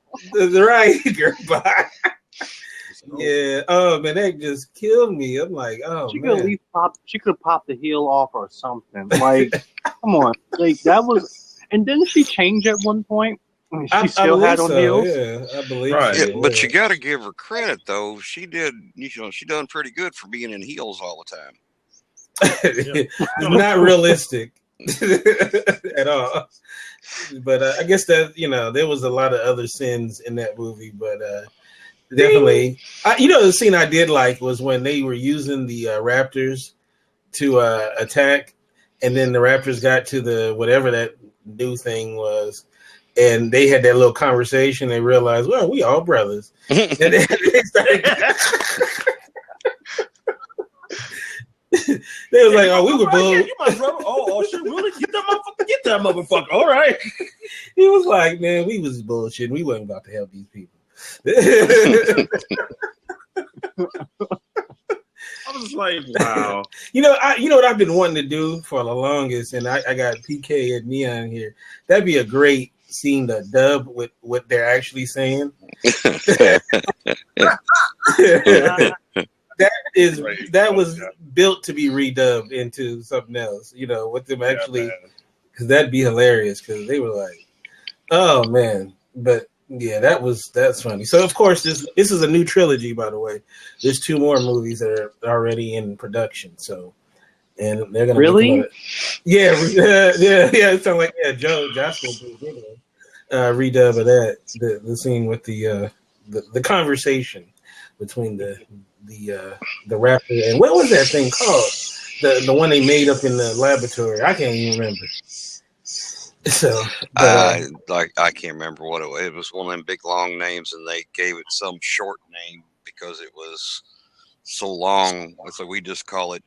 Right, girl. Bye. Yeah. Oh man, that just killed me. I'm like, oh she man. could at least she could pop the heel off or something. Like, come on. Like that was. And didn't she change at one point? She still had on heels. Yeah, I believe. Right. So, Yeah, but you got to give her credit though. She did. She done pretty good for being in heels all the time. Not realistic at all. But I guess that there was a lot of other sins in that movie, but definitely, the scene I did like was when they were using the raptors to attack, and then the raptors got to the whatever that new thing was, and they had that little conversation. They realized, well, we all brothers, and then they started. They was like, "Oh, we were bull." You my brother. Oh, shit, really? Get that motherfucker. All right. He was like, "Man, we was bullshit. We wasn't about to help these people." I was like, wow. You know what I've been wanting to do for the longest, and I got PK and Neon here. That'd be a great scene to dub with what they're actually saying. That was built to be redubbed into something else. You know, with them actually, because that'd be hilarious. Because they were like, "Oh man," but yeah, that's funny. So of course, this is a new trilogy, by the way. There's 2 more movies that are already in production. So, and they're gonna really, yeah. It sounds like Josh will do redub of that. The scene with the conversation between the rapper and what was that thing called? The one they made up in the laboratory. I can't even remember. So I can't remember what it was. It was one of them big long names, and they gave it some short name because it was so long. So we just call it,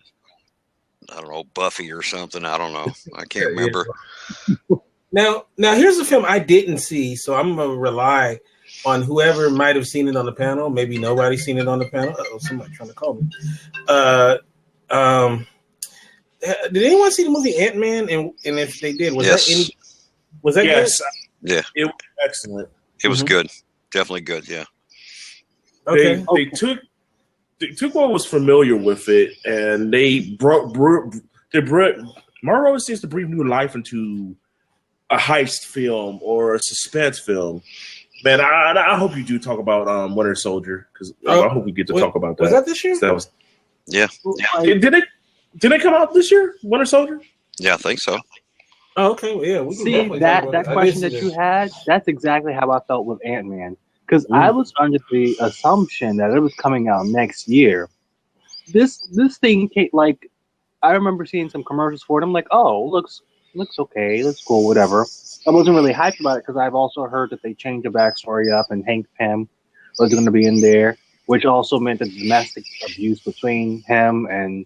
I don't know, Buffy or something. I don't know. I can't remember. Now here's a film I didn't see, so I'm gonna rely on whoever might have seen it on the panel. Maybe nobody's seen it on the panel. Somebody trying to call me. Did anyone see the movie Ant-Man? And if they did, was that yes. good? Yeah. It was excellent. It was good. Definitely good, yeah. Okay. They took what was familiar with it, and they Marvel always seems to breathe new life into a heist film or a suspense film. Man, I hope you do talk about Winter Soldier, because I hope we get to talk about that. Was that this year? Yeah. Did it come out this year, Winter Soldier? Yeah, I think so. Oh, okay. Well, yeah. We can See, that question that you had, that's exactly how I felt with Ant-Man. Because I was under the assumption that it was coming out next year. This thing came, like, I remember seeing some commercials for it. I'm like, oh, looks okay, looks cool, whatever. I wasn't really hyped about it because I've also heard that they changed the backstory up and Hank Pym was going to be in there, which also meant that the domestic abuse between him and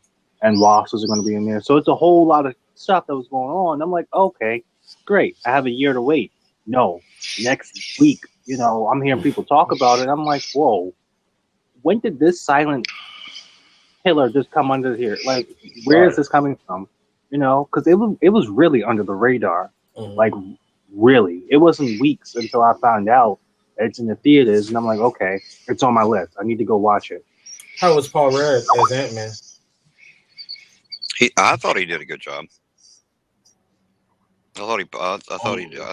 Ross was going to be in there. So it's a whole lot of stuff that was going on. I'm like, okay, great. I have a year to wait. No, next week. You know, I'm hearing people talk about it. I'm like, whoa, when did this silent killer just come under here? Like, where is this coming from? You know, because it was really under the radar. Like, really. It wasn't weeks until I found out it's in the theaters, and I'm like, okay, it's on my list. I need to go watch it. How was Paul Rudd as Ant-Man? I thought he did a good job. I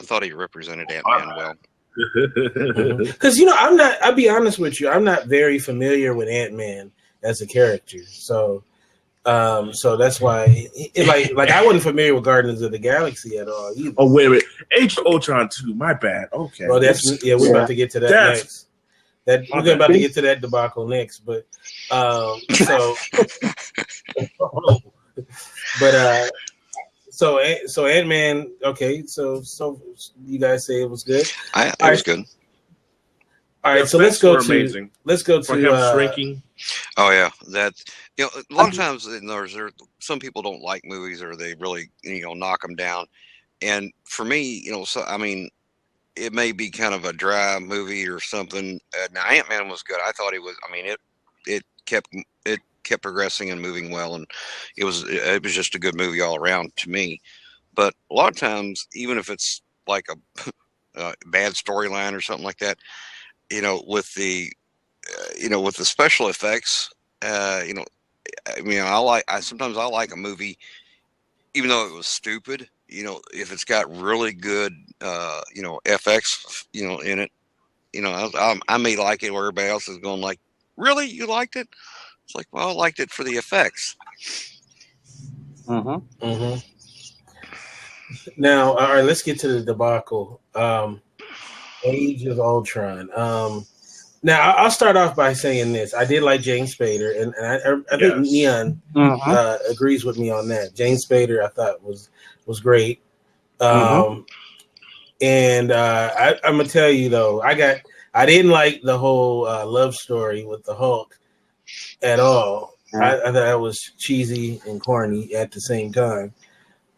thought he represented Ant-Man well. Because I'll be honest with you, I'm not very familiar with Ant-Man as a character, so that's why like I wasn't familiar with Guardians of the Galaxy at all either. Oh wait a minute, Age of Ultron 2. My bad. Okay. Well, we're about to get to that next. We're about to get to that debacle next, but so Ant-Man. Okay, so you guys say it was good. It was good. All right, so let's go to for him shrinking. Oh yeah, that's a lot of times some people don't like movies or they really knock them down, and for me, so I mean, it may be kind of a dry movie or something. Now Ant-Man was good. I thought it was. I mean, it kept progressing and moving well, and it was just a good movie all around to me. But a lot of times, even if it's like a bad storyline or something like that, with the special effects, I sometimes I like a movie, even though it was stupid, if it's got really good, FX, in it, I may like it where everybody else is going like, really? You liked it? It's like, well, I liked it for the effects. Now, all right, let's get to the debacle. Age of Ultron. Now, I'll start off by saying this. I did like James Spader, and I think Neon agrees with me on that. James Spader, I thought, was great. And I'm gonna tell you though, I didn't like the whole love story with the Hulk at all. I thought that was cheesy and corny at the same time.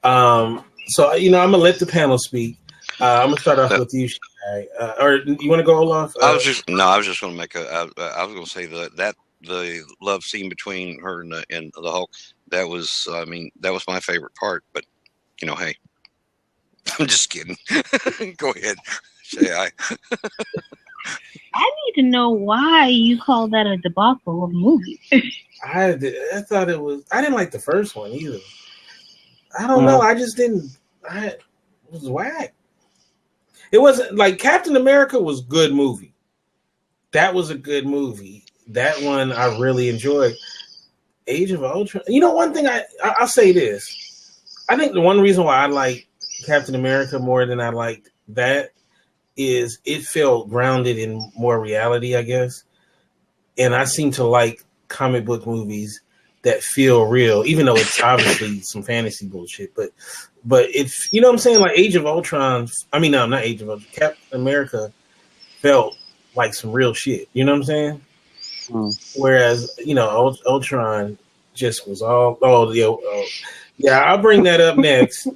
So I'm gonna let the panel speak. I'm gonna start off with you, Shai. Or you want to go, Olaf? I was just going to make I was going to say that the love scene between her and the Hulk. That was, I mean, that was my favorite part. But hey, I'm just kidding. Go ahead, say I. I need to know why you call that a debacle of a movie. I thought it was. I didn't like the first one either. I don't know. I just didn't. It was whack. It wasn't like Captain America was a good movie. That was a good movie. That one I really enjoyed. Age of Ultron. One thing I'll say this. I think the one reason why I like Captain America more than I liked that is it felt grounded in more reality, I guess. And I seem to like comic book movies that feel real, even though it's obviously some fantasy bullshit. But if you know what I'm saying, like Age of Ultron. I mean, no, not Age of Ultron. Captain America felt like some real shit. You know what I'm saying? Whereas Ultron just was all yeah. I'll bring that up next.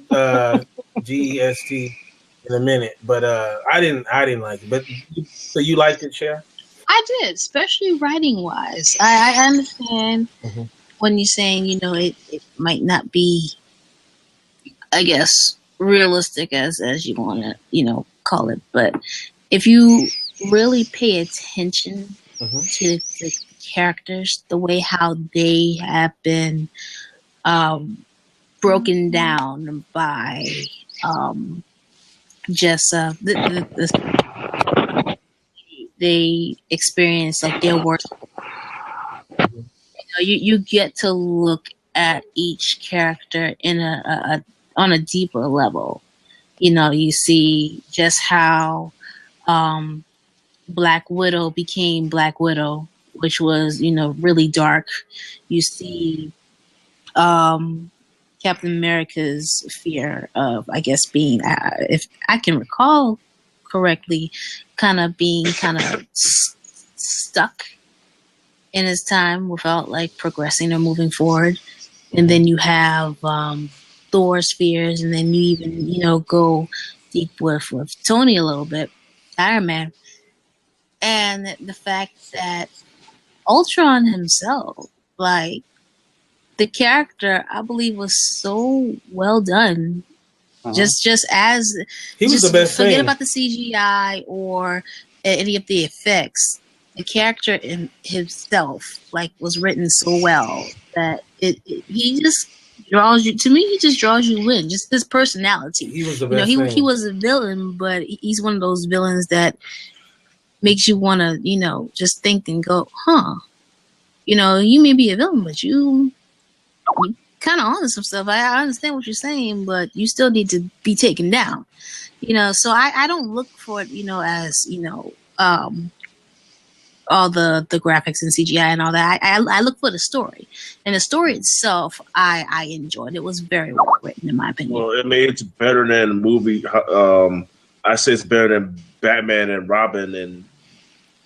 GEST in a minute, but I didn't like it. But so you liked it, Cher? I did, especially writing wise. I understand when you're saying it might not be, I guess, realistic as you want to call it, but if you really pay attention to the characters, the way how they have been broken down by just they experience like their work. You get to look at each character in on a deeper level. You see just how Black Widow became Black Widow, which was really dark. You see Captain America's fear of, I guess, being, if I can recall correctly, being stuck in his time without like progressing or moving forward. And then you have Thor's fears, and then you even go deep with Tony a little bit, Iron Man, and the fact that Ultron himself, like, the character, I believe, was so well done. Just as he was the best. Forget thing. about the CGI or any of the effects. The character in himself, like, was written so well that he just draws you. To me, he just draws you in. Just his personality. He was the best. He was a villain, but he's one of those villains that makes you want to, just think and go, huh? You may be a villain, but you kind of onto some stuff. I understand what you're saying, but you still need to be taken down. So I don't look for it, as all the graphics and CGI and all that. I look for the story, and the story itself I enjoyed. It was very well written, in my opinion. Well, it's better than a movie. I say it's better than Batman and Robin and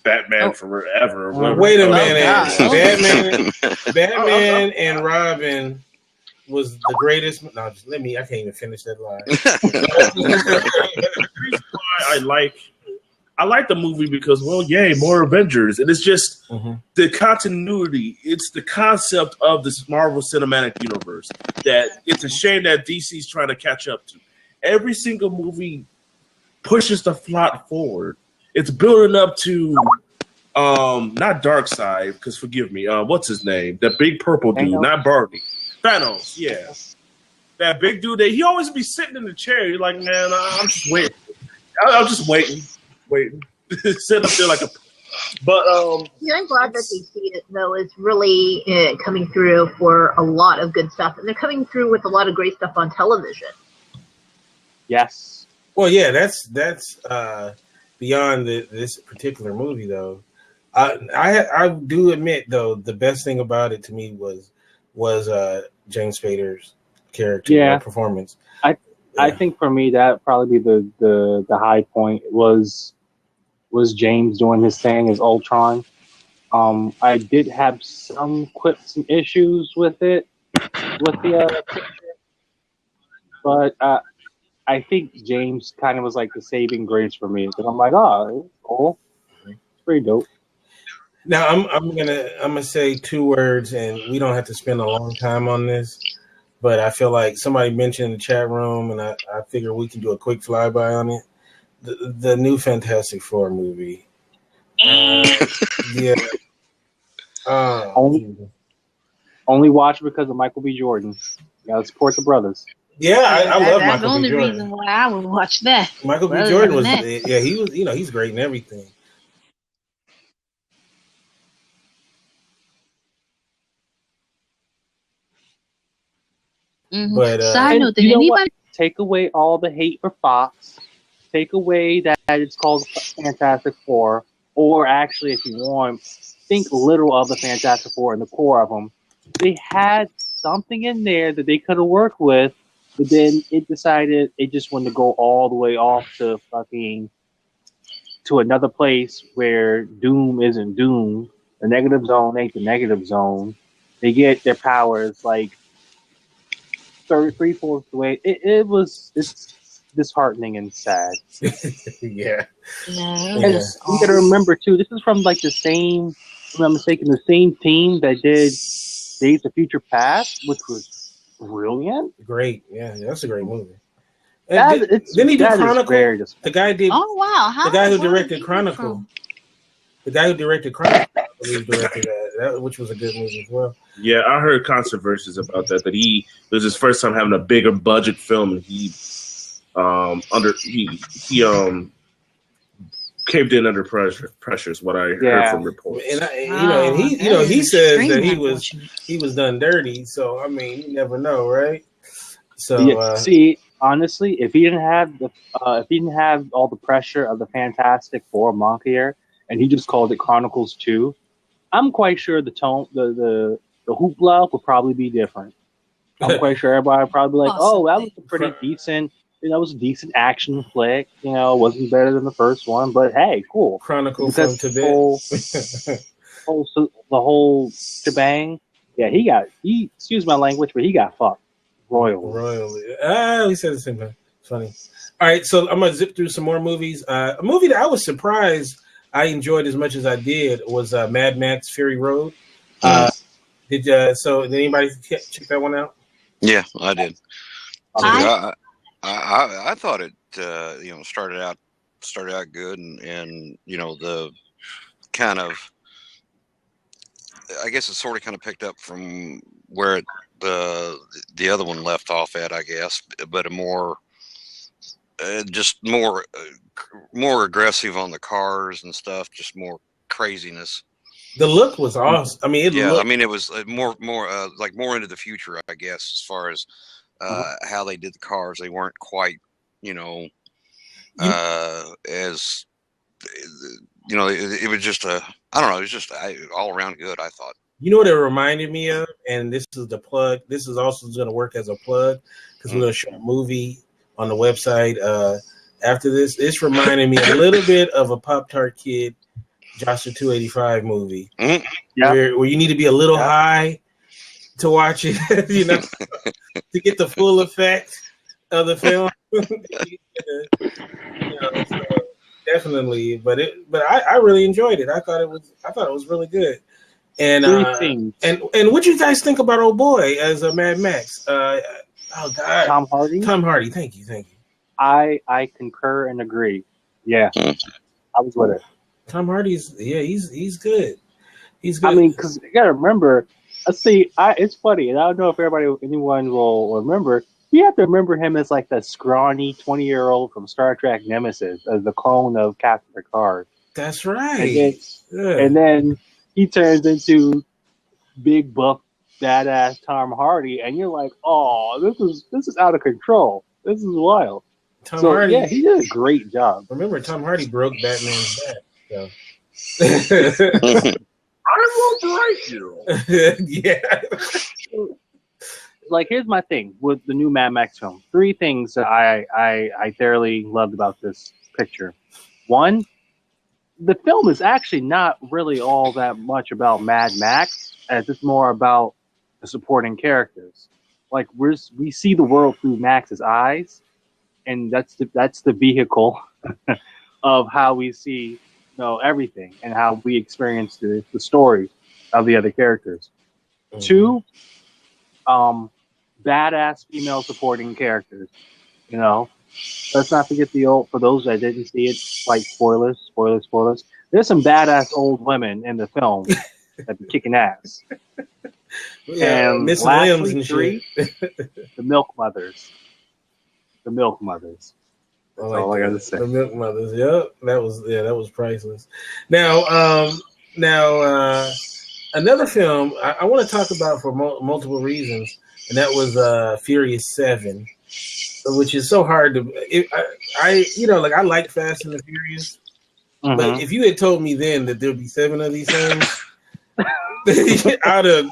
Batman Forever. Wait a minute. Batman and Robin was the greatest. No, I can't even finish that line. The reason why I like the movie because, well, yay, more Avengers. And it's just the continuity. It's the concept of this Marvel Cinematic Universe that it's a shame that DC's trying to catch up to. Every single movie pushes the plot forward. It's building up to not Darkseid, because forgive me, what's his name? That big purple dude, not Barney. Thanos, yeah. That big dude, he always be sitting in the chair. You're like, man, I'm just waiting. I'm just waiting. Sitting up there like a... But, yeah, I'm glad that they see it, though. It's really coming through for a lot of good stuff. And they're coming through with a lot of great stuff on television. Yes. Well, yeah, that's beyond this particular movie, though. I do admit, though, the best thing about it to me was James Spader's character performance. I think for me that probably be the high point was James doing his thing as Ultron. I did have some issues with it, with the picture, but I think James kind of was like the saving grace for me, because I'm like, oh, it's cool, it's pretty dope. Now I'm gonna say two words, and we don't have to spend a long time on this. But I feel like somebody mentioned in the chat room, and I figure we can do a quick flyby on it. The new Fantastic Four movie. Yeah. Only watch because of Michael B. Jordan. You gotta support the brothers. Yeah, I love That's Michael the B. only Jordan. reason why I would watch that. Michael B. Other Jordan than was, that. he was, he's great in everything. Mm-hmm. But Side note, did you know what? anybody? Take away all the hate for Fox. Take away that it's called Fantastic Four, or actually, if you want, think little of the Fantastic Four and the core of them. They had something in there that they could have worked with, but then it decided it just wanted to go all the way off to another place where Doom isn't Doom. The negative zone ain't the negative zone. They get their powers like three-fourths way. It's disheartening and sad. yeah. And you gotta remember too, this is from like the same, if I'm not mistaken, the same team that did Days of Future Past, which was brilliant. Great, yeah, that's a great movie. Didn't he do Chronicle? The guy did. Oh wow! The guy who directed Chronicle. The guy who directed Chronicle, I believe, directed that, which was a good movie as well. Yeah, I heard controversies about that. That it was his first time having a bigger budget film, and he caved in under pressure. Is what I heard from reports. And he says that he was done dirty. So I mean, you never know, right? So see, honestly, if he didn't have all the pressure of the Fantastic Four Monkier, and he just called it Chronicles 2, I'm quite sure the tone, the hoopla would probably be different. I'm quite sure everybody would probably be like, "Oh, that was a pretty decent. That was a decent action flick. Wasn't better than the first one, but hey, cool." Chronicle from Tibet. The whole shebang. Yeah, he excuse my language, but he got fucked royally. We said the same thing. It's funny. All right, so I'm gonna zip through some more movies. A movie that I was surprised I enjoyed as much as I did was Mad Max Fury Road. Did anybody check that one out? Yeah, I did. I thought it started out good, and the kind of, I guess it sort of kind of picked up from where the other one left off at, I guess, but a more more aggressive on the cars and stuff, just more craziness. The look was awesome. I mean, it was more like more into the future, I guess, as far as how they did the cars. They weren't quite, as it was just it was just all around good, I thought. You know what it reminded me of, and this is the plug. This is also going to work as a plug because we're going to show a movie on the website after this. This reminded me a little bit of a Pop-Tart Kid Joshua 285 movie, where you need to be a little high to watch it, to get the full effect of the film. So definitely, but I really enjoyed it. I thought it was really good. And what you guys think about old boy as a Mad Max? Oh God, Tom Hardy. Tom Hardy, thank you. I concur and agree. Yeah, I was with it. Tom Hardy's he's good. He's good. I mean, because you gotta remember. It's funny, and I don't know if anyone will remember. You have to remember him as like the scrawny 20-year-old from Star Trek Nemesis, as the clone of Captain Picard. That's right. And then he turns into big buff badass Tom Hardy, and you're like, oh, this is out of control. This is wild. Tom Hardy, yeah, he did a great job. Remember, Tom Hardy broke Batman's back. So. I will break you. Yeah. Like, here's my thing with the new Mad Max film. 3 things that I thoroughly loved about this picture. 1, the film is actually not really all that much about Mad Max, as it's more about the supporting characters. Like, we see the world through Max's eyes, and that's the vehicle of how we see know, everything and how we experience the story of the other characters. Mm-hmm. 2, badass female supporting characters. You know, let's not forget the old. For those that didn't see it, like spoilers. There's some badass old women in the film that be kicking ass. Yeah, and Miss lastly, Williams and 3, the Milk Mothers. The Milk Mothers. That's all I gotta say. The Milk Mothers. Yep, that was priceless. Now, another film I want to talk about for multiple reasons, and that was Furious 7, which is so hard to. I like Fast and the Furious, but if you had told me then that there'd be 7 of these things, I'd have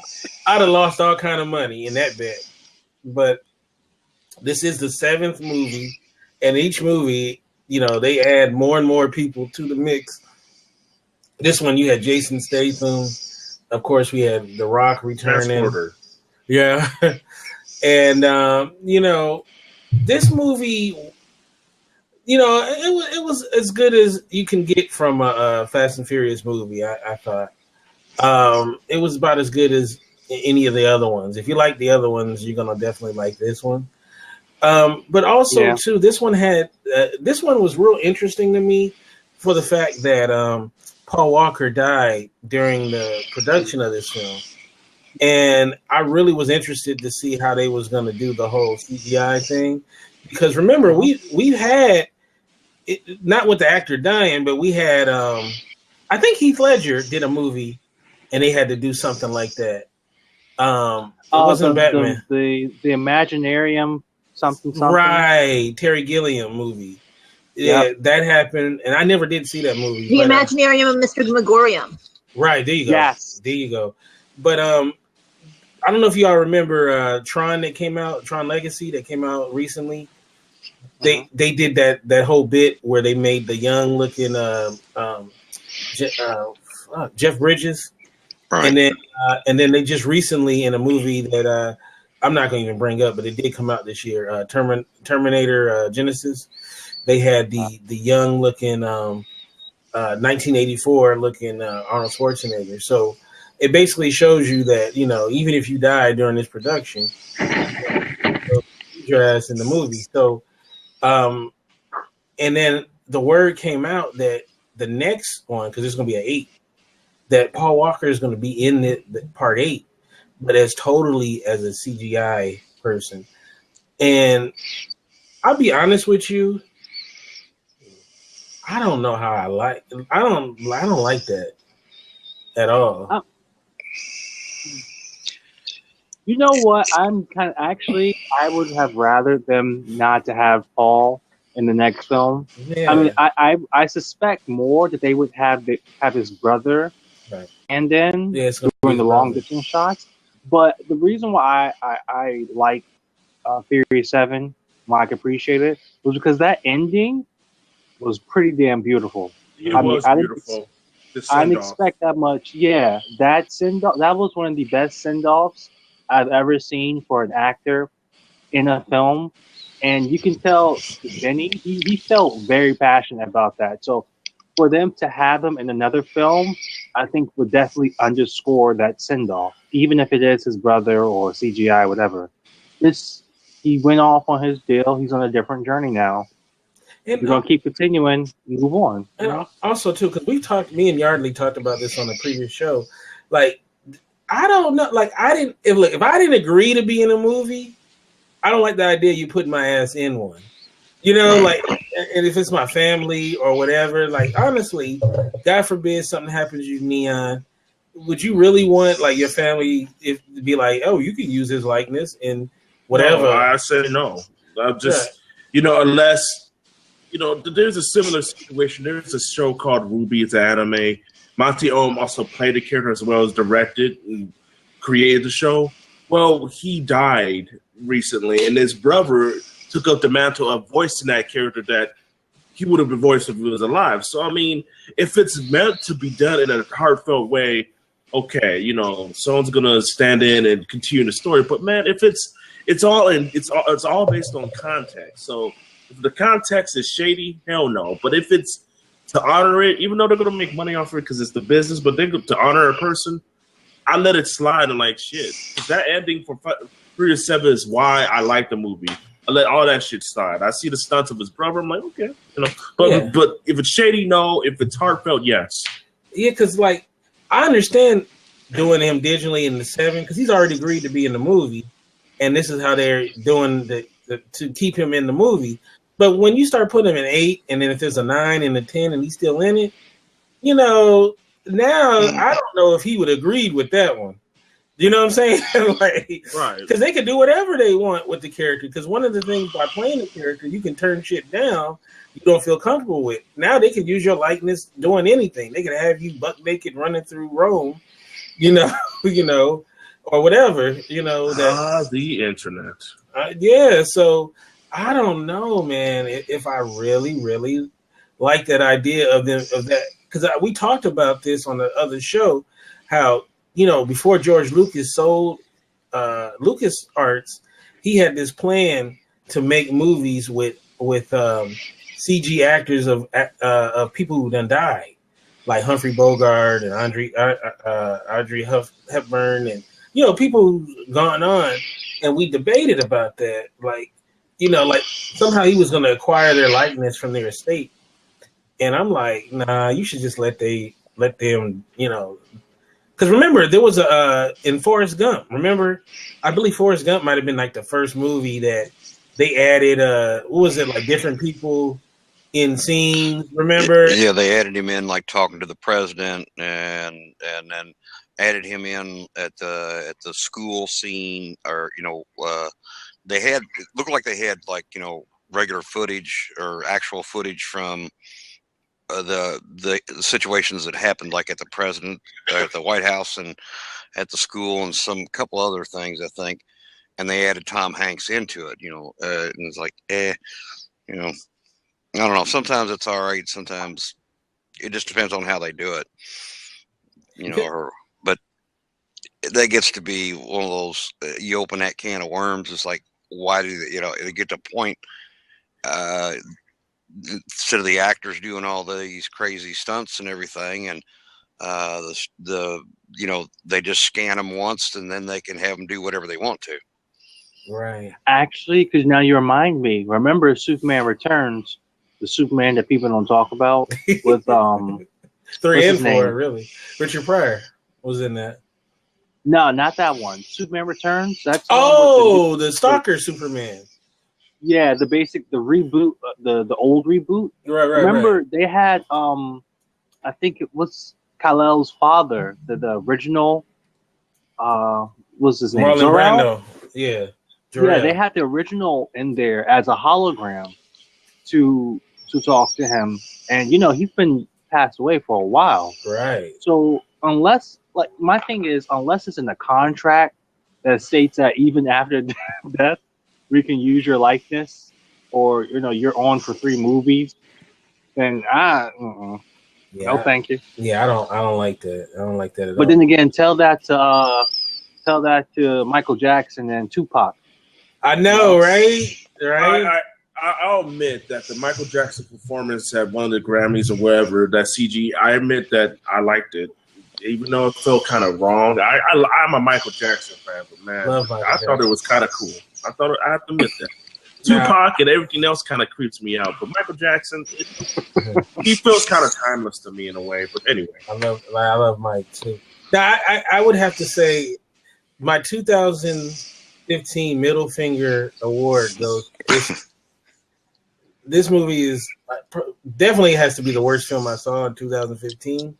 lost all kind of money in that bet. But this is the 7th movie, and each movie, they add more and more people to the mix. This one, you had Jason Statham. Of course, we had The Rock returning. Yeah. And, this movie, it was as good as you can get from a Fast and Furious movie, I thought. It was about as good as any of the other ones. If you like the other ones, you're going to definitely like this one. But also, too, this one was real interesting to me for the fact that Paul Walker died during the production of this film. And I really was interested to see how they was going to do the whole CGI thing. Because remember, we've had, not with the actor dying, but we had, I think Heath Ledger did a movie and they had to do something like that. It wasn't Batman. The Imaginarium something. Right, Terry Gilliam movie. Yeah, that happened, and I never did see that movie. The Imaginarium of Mr. Megorium. Right, there you go. Yes. There you go. But I don't know if y'all remember Tron Legacy that came out recently. They did that whole bit where they made the young looking Jeff Bridges. Right. And then they just recently in a movie that I'm not going to even bring up, but it did come out this year, Terminator Genesis. They had the young looking 1984 looking Arnold Schwarzenegger. So it basically shows you that, even if you die during this production, your ass in the movie. So, and then the word came out that the next one, because there's going to be an 8, that Paul Walker is going to be in the part 8, but as totally as a CGI person. And I'll be honest with you, I don't know how I don't like that at all. You know what? I would have rather them not to have Paul in the next film. Yeah. I mean, I suspect more that they would have his brother, right, and then during the long distance shots. But the reason why I like Furious 7, why I could appreciate it, was because that ending was pretty damn beautiful. It was beautiful. I didn't expect that much. Yeah, that was one of the best send-offs I've ever seen for an actor in a film. And you can tell Benny, he felt very passionate about that. So for them to have him in another film, I think would definitely underscore that send-off, even if it is his brother or CGI, whatever. He went off on his deal. He's on a different journey now. We're going to keep continuing, move on. And also, too, because me and Yardley talked about this on a previous show. Like, I don't know. Like, if I didn't agree to be in a movie, I don't like the idea you put my ass in one. Like, and if it's my family or whatever, like, honestly, God forbid something happens to you, Neon. Would you really want, like, your family to be like, oh, you can use his likeness and whatever? No, I say no. I'm just, unless... there's a similar situation. There's a show called Ruby. It's an anime. Monty Oum also played the character as well as directed and created the show. Well, he died recently, and his brother took up the mantle of voicing that character that he would have been voiced if he was alive. So, I mean, if it's meant to be done in a heartfelt way, okay, someone's gonna stand in and continue the story. But man, if it's all based on context. So if the context is shady, hell no. But if it's to honor it, even though they're gonna make money off it because it's the business, but they to honor a person, I let it slide and like shit. That ending for Furious 7 is why I like the movie. I let all that shit slide. I see the stunts of his brother. I'm like, okay, you know. But if it's shady, no. If it's heartfelt, yes. Yeah, because like I understand doing him digitally in the 7 because he's already agreed to be in the movie, and this is how they're doing to keep him in the movie. But when you start putting him in 8, and then if there's a 9 and a 10, and he's still in it, you know, now I don't know if he would agree with that one. You know what I'm saying? Like, right? Because they can do whatever they want with the character. Because one of the things by playing the character, you can turn shit down you don't feel comfortable with. Now they can use your likeness doing anything. They can have you buck naked running through Rome, you know, or whatever, you know. The internet. Yeah. So I don't know, man. If I really, really like that idea of that, because we talked about this on the other show, how. You know, before George Lucas sold LucasArts, he had this plan to make movies with CG actors of people who done died, like Humphrey Bogart and Audrey Hepburn, and you know people who've gone on. And we debated about that, like you know, like somehow he was going to acquire their likeness from their estate, and I'm like, nah, you should just let them, you know. Because remember, there was in Forrest Gump. Remember, I believe Forrest Gump might have been like the first movie that they added. What was it, like different people in scenes? Remember? Yeah, they added him in like talking to the president, and then added him in at the school scene, or you know, they had it looked like they had like you know regular footage or actual footage from. The situations that happened, like at the president, at the White House, and at the school, and some couple other things, I think. And they added Tom Hanks into it, you know, and it's like, you know, I don't know. Sometimes it's all right. Sometimes it just depends on how they do it, you know. But that gets to be one of those. You open that can of worms. It's like, why do they, you know? They get to a point. Instead of the actors doing all these crazy stunts and everything, and the you know they just scan them once and then they can have them do whatever they want to. Right. Actually, because now you remind me. Remember Superman Returns, the Superman that people don't talk about with 3 and 4, really. Richard Pryor was in that. No, not that one. Superman Returns. That's the Stalker Superman. Yeah, the reboot, the old reboot. Right. Remember, they had, I think it was Kal-El's father, the original, what's his name? Marlon Brando. Yeah. Jor-El. Yeah, they had the original in there as a hologram to talk to him. And, you know, he's been passed away for a while. Right. So, my thing is, unless it's in the contract that states that even after death, we can use your likeness, or you know you're on for 3 movies, then no, thank you. Yeah, I don't like that. I don't like that at all. But then again, tell that to Michael Jackson and Tupac. I know, right? I'll admit that the Michael Jackson performance at one of the Grammys or wherever, that CG, I admit that I liked it, even though it felt kind of wrong. I'm a Michael Jackson fan, but man, I thought it was kind of cool. I have to admit that. Tupac and everything else kind of creeps me out, but Michael Jackson, he feels kind of timeless to me in a way. But anyway, I love Mike too. Now, I would have to say my 2015 Middle Finger Award goes. This movie is definitely has to be the worst film I saw in 2015,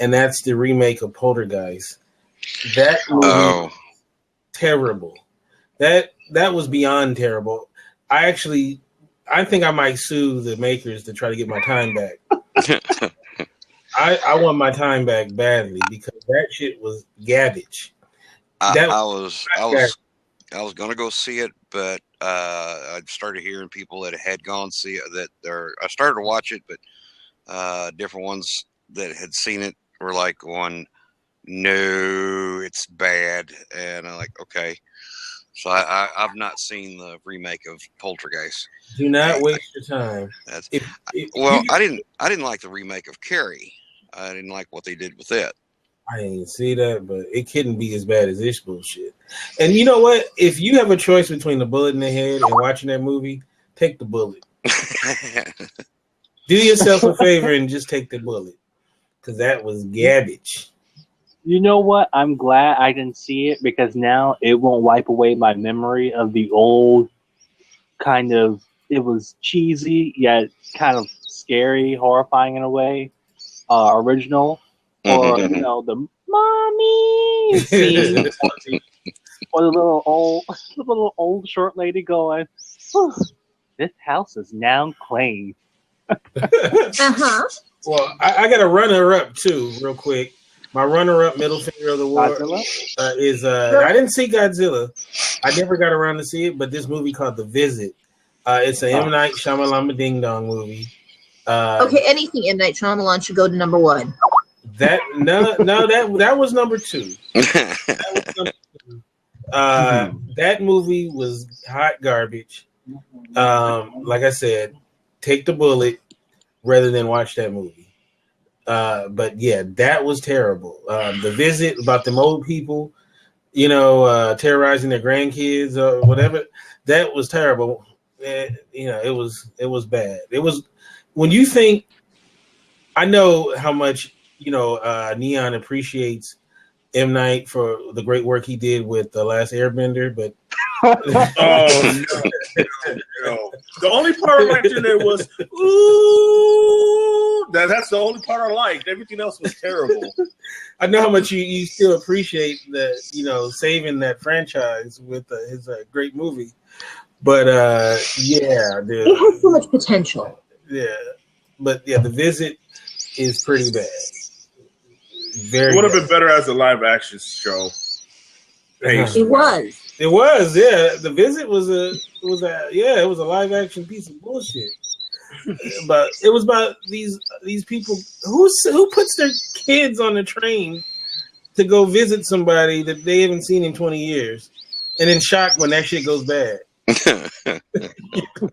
and that's the remake of Poltergeist. That movie, terrible. That was beyond terrible. I think I might sue the makers to try to get my time back. I want my time back badly because that shit was garbage. I was gonna go see it, but I started hearing people that had gone see it I started to watch it, but different ones that had seen it were like going, no, it's bad, and I'm like, okay. So I've not seen the remake of Poltergeist. Do not waste your time. I didn't like the remake of Carrie. I didn't like what they did with it. I didn't see that, but it couldn't be as bad as this bullshit. And you know what? If you have a choice between the bullet in the head and watching that movie, take the bullet. Do yourself a favor and just take the bullet, because that was garbage. You know what? I'm glad I didn't see it, because now it won't wipe away my memory of the old kind of, it was cheesy, yet kind of scary, horrifying in a way, original. Or, you know, the mommy scene, or the little old short lady going, this house is now clean. Well, I got a runner-up too, real quick. My runner-up, middle finger of the war, is I didn't see Godzilla. I never got around to see it, but this movie called The Visit. It's an M. Night Shyamalan Ding Dong movie. Okay, anything M. Night Shyamalan should go to number 1. That was number 2. That movie was hot garbage. Like I said, take the bullet rather than watch that movie. But yeah, that was terrible. The Visit, about them old people, you know, terrorizing their grandkids or whatever, that was terrible. You know, it was bad. It was, when you think, I know how much, you know, Neon appreciates M. Night for the great work he did with The Last Airbender, but no. The only part I liked in there was ooh. That's the only part I liked. Everything else was terrible. I know how much you still appreciate the, you know, saving that franchise with his great movie, but yeah, dude, it has so much potential. Yeah, but yeah, The Visit is pretty bad. Very. It would have been better as a live action show. It was. It was, yeah. The Visit was a live action piece of bullshit. But it was about these people who puts their kids on the train to go visit somebody that they haven't seen in 20 years, and then shocked when that shit goes bad.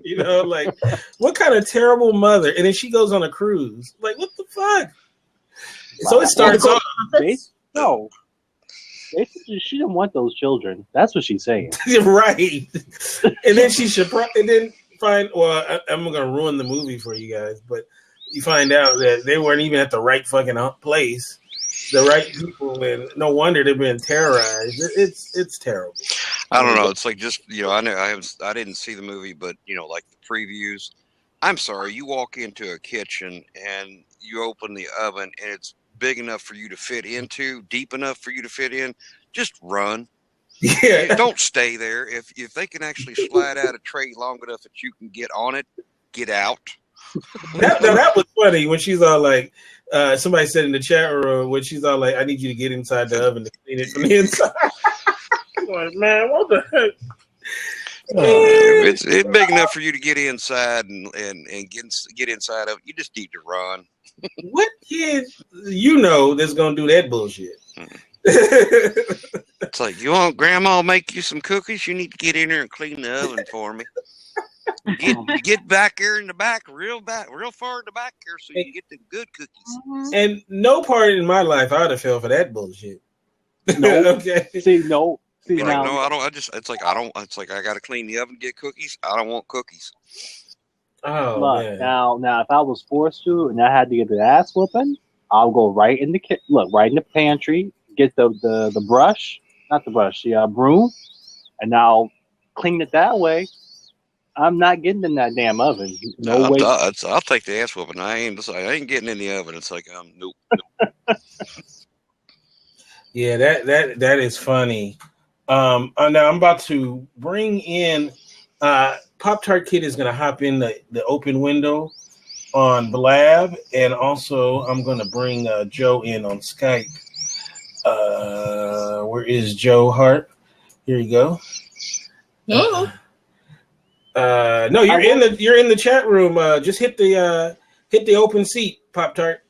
You know, like, what kind of terrible mother? And then she goes on a cruise. Like, what the fuck? So it starts off. No. Basically, she didn't want those children. That's what she's saying. Right. And then she should find, well, I'm going to ruin the movie for you guys, but you find out that they weren't even at the right fucking place, the right people, and no wonder they've been terrorized. It's terrible. I don't know. It's like, just, you know, I didn't see the movie, but, you know, like the previews. I'm sorry, you walk into a kitchen and you open the oven and it's big enough for you to fit into, deep enough for you to fit in, just run. Yeah. Don't stay there. If they can actually slide out a tray long enough that you can get on it, get out. That was funny when she's all like, somebody said in the chat room, when she's all like, I need you to get inside the oven to clean it from the inside. I'm like, man, what the heck? It's big enough for you to get inside and get inside of it. You just need to run. What kid you know that's gonna do that bullshit? It's like, you want grandma to make you some cookies? You need to get in there and clean the oven for me. Get back here in the back, real far in the back here, so you can get the good cookies. And no part in my life I would have fell for that bullshit. No. Okay. See, no. See, Like, now, no, I don't. It's like I got to clean the oven to get cookies. I don't want cookies. Oh, look, man. now, if I was forced to and I had to get the ass whooping, I'll go right in the pantry, get the brush, not the brush, the broom, and I'll clean it that way. I'm not getting in that damn oven. No way. I'll take the ass whooping. I ain't getting in the oven. It's like, nope. Yeah, that is funny. Now I'm about to bring in Pop-Tart Kid is going to hop in the open window on Blab, and also I'm going to bring Joe in on Skype. Where is Joe Hart? Here you go. Yeah. No, you're in the chat room. Just hit the open seat, Pop-Tart.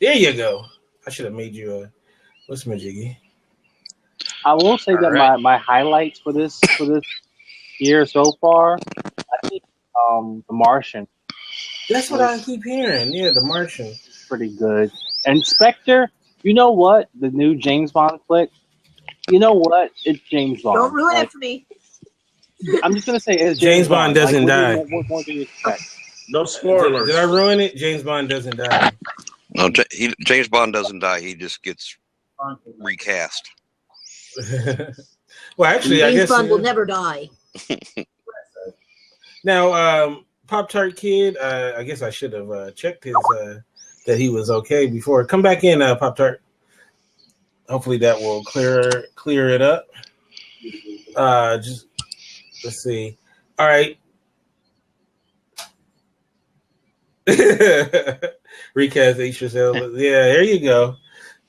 There you go. I should have made you what's my jiggy? I will say that my highlights for this year so far, I think The Martian. That's what I keep hearing. Yeah, The Martian. Pretty good. And Spectre, you know what? The new James Bond flick. You know what? It's James Bond. Don't ruin it for me. I'm just gonna say it's James Bond doesn't die. What more do you expect? No spoilers. Did I ruin it? James Bond doesn't die. No, James Bond doesn't die. He just gets recast. Well, actually, I James guess Bond will never die. Now, Pop-Tart Kid. I guess I should have checked his that he was okay before. Come back in, Pop-Tart. Hopefully that will clear it up. Just let's see. All right. Recast HSL. Yeah, there you go.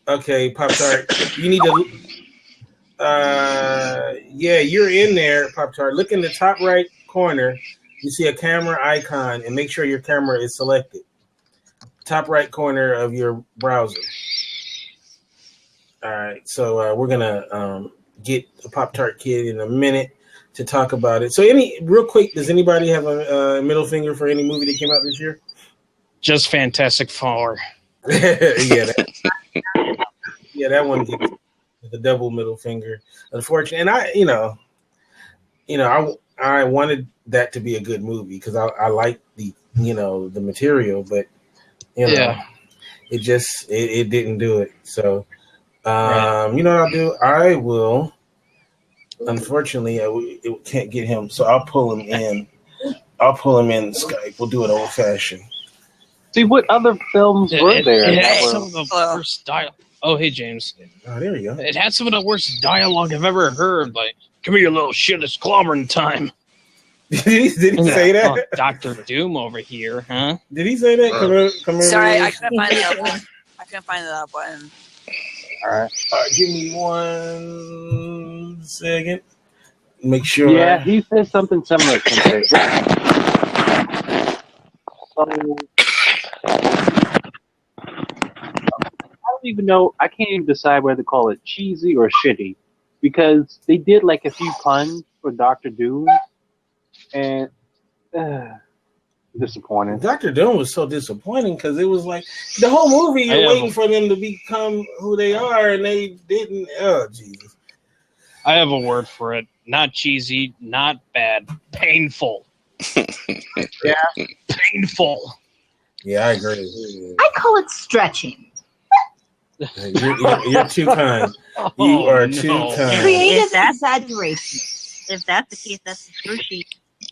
Okay, Pop-Tart. You need to. Yeah, you're in there, Pop-Tart. Look in the top right corner. You see a camera icon, and make sure your camera is selected. Top right corner of your browser. All right, so we're gonna get the Pop-Tart Kid in a minute to talk about it. So, real quick, does anybody have a middle finger for any movie that came out this year? Just Fantastic Four. Yeah, that one gets the double middle finger. Unfortunately, and I wanted that to be a good movie because I like the the material, but it just it didn't do it. So you know what I'll do? I will. Unfortunately, it can't get him, so I'll pull him in. I'll pull him in Skype. We'll do it old fashioned. See, what other films were there? It had some of the worst dialogue. Oh, hey, James. Oh, there you go. It had some of the worst dialogue I've ever heard. Like, come here, you little shit, it's clobbering time. Did he say that? Oh, Dr. Doom over here, huh? Did he say that? Come here, sorry, I couldn't find the up button. I couldn't find the up button. All right, give me 1 second. Make sure. Yeah, he says something similar. I don't even know. I can't even decide whether to call it cheesy or shitty because they did like a few puns for Dr. Doom, and disappointing. Dr. Doom was so disappointing because it was like the whole movie you're waiting for them to become who they are, and they didn't. Oh, Jesus. I have a word for it. Not cheesy, not bad. Painful. Yeah. Painful. Yeah, I agree. I call it stretching. You're too kind. You are too kind. Creative exaggeration. If that's the case, that's the true sheet.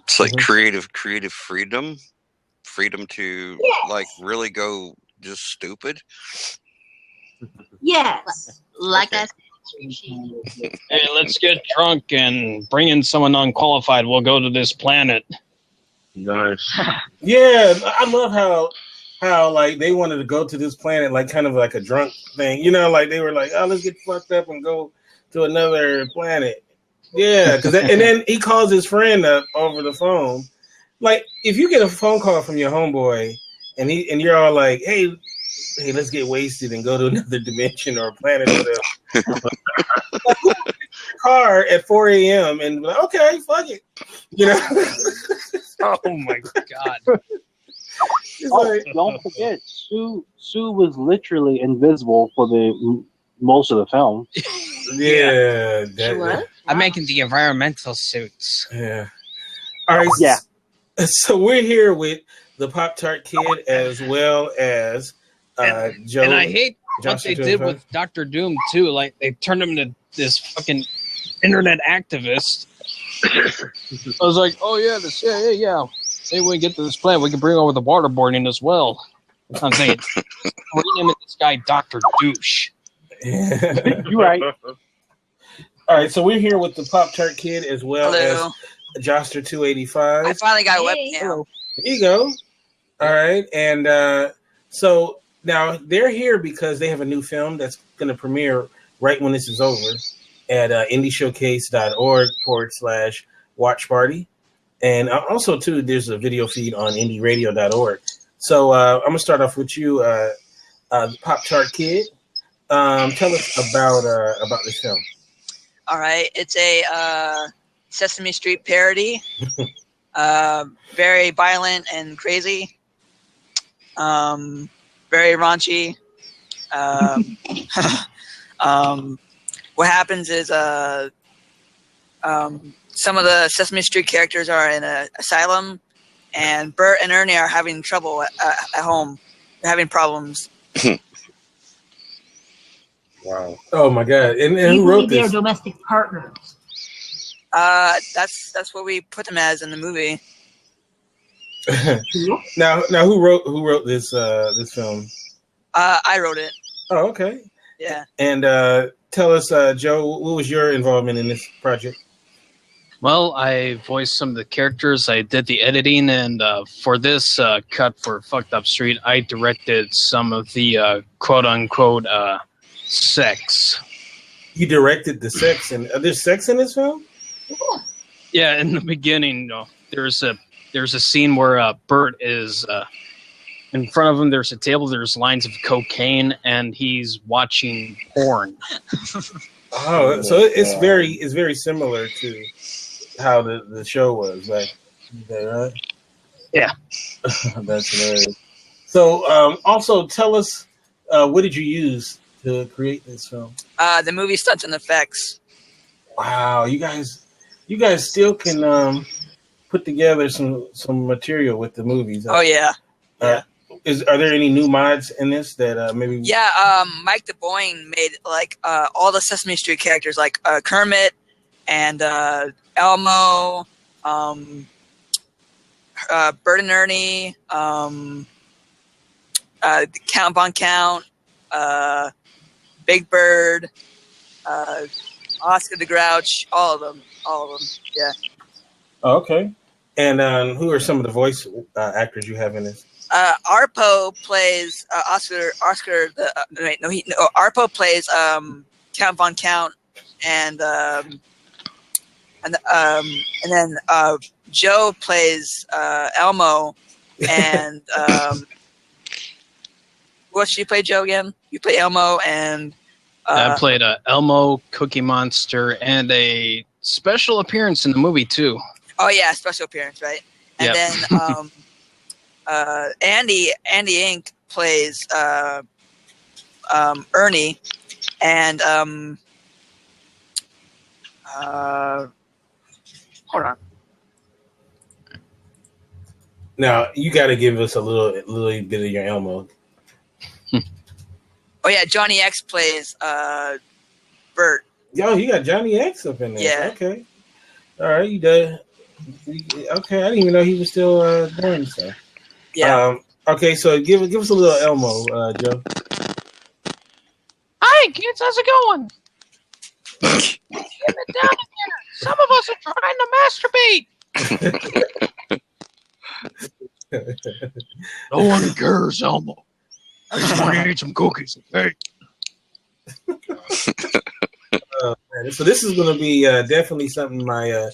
It's like creative freedom to like really go just stupid. Yes. Like I said, Hey, let's get drunk and bring in someone unqualified. We'll go to this planet. Nice. Yeah, I love how like they wanted to go to this planet like kind of like a drunk thing. Like they were like, oh, let's get fucked up and go to another planet. Yeah, and then he calls his friend up over the phone. Like if you get a phone call from your homeboy and you're all like, hey, let's get wasted and go to another dimension or planet or whatever. Car at 4 a.m. and like, okay, fuck it. Oh my God. Don't forget, Sue was literally invisible for the most of the film. Yeah. I'm making the environmental suits. Yeah. All right. Yeah. So we're here with the Pop-Tart Kid as well as Joe. And I hate what they did 25. with Dr. Doom too. Like they turned him into this fucking internet activist. I was like, oh yeah, yeah. Maybe we get to this planet, we can bring over the waterboarding as well. I'm saying, rename this guy Dr. Douche. You're right. All right, so we're here with the Pop-Tart Kid as well Hello. as Joster 285. I finally got a Hey. webcam. There you go. All right, and so now they're here because they have a new film that's going to premiere right when this is over at indieshowcase.org/watch party. And also, too, there's a video feed on indieradio.org. So I'm going to start off with you, Pop-Tart Kid. Tell us about this film. All right, it's a Sesame Street parody. Very violent and crazy. Very raunchy. What happens is some of the Sesame Street characters are in an asylum, and Bert and Ernie are having trouble at home. They're having problems. Wow. Oh my God. And who Usually wrote they're this? domestic partners. That's what we put them as in the movie. now who wrote this this film? I wrote it. Oh, okay. Yeah. And tell us, Joe, what was your involvement in this project? Well, I voiced some of the characters. I did the editing, and for this cut for Fucked Up Street, I directed some of the quote-unquote sex. You directed the sex, and there's sex in this film? Yeah, in the beginning, there's a scene where Bert is in front of him. There's a table. There's lines of cocaine, and he's watching porn. Oh, so it's very similar to how the show was, like, right? Yeah. That's hilarious. So, also tell us, what did you use to create this film? The movie stunts and effects. Wow, you guys still can put together some material with the movies. Oh yeah. Are there any new mods in this that maybe? Yeah, Mike DeBoyne made like all the Sesame Street characters, like Kermit and Elmo, Bert and Ernie, Count Von Count, Big Bird, Oscar the Grouch, all of them. Yeah. Oh, okay. And who are some of the voice actors you have in this? Arpo plays Oscar. Arpo plays Count Von Count, and then Joe plays Elmo, and what you play, Joe, again? You play Elmo, and I played Elmo, Cookie Monster, and a special appearance in the movie too. Oh yeah, special appearance, right? And then Andy Inc. plays Ernie, and hold on. Now you got to give us a little bit of your Elmo. Oh yeah, Johnny X plays Bert. Yo, you got Johnny X up in there. Yeah. Okay. All right, you did. Okay, I didn't even know he was still doing stuff. Yeah. Okay, so give us a little Elmo, Joe. Hi, kids, how's it going? Get it down in there. Some of us are trying to masturbate. No one cares, Elmo. I just want to eat some cookies, okay? So this is going to be definitely something my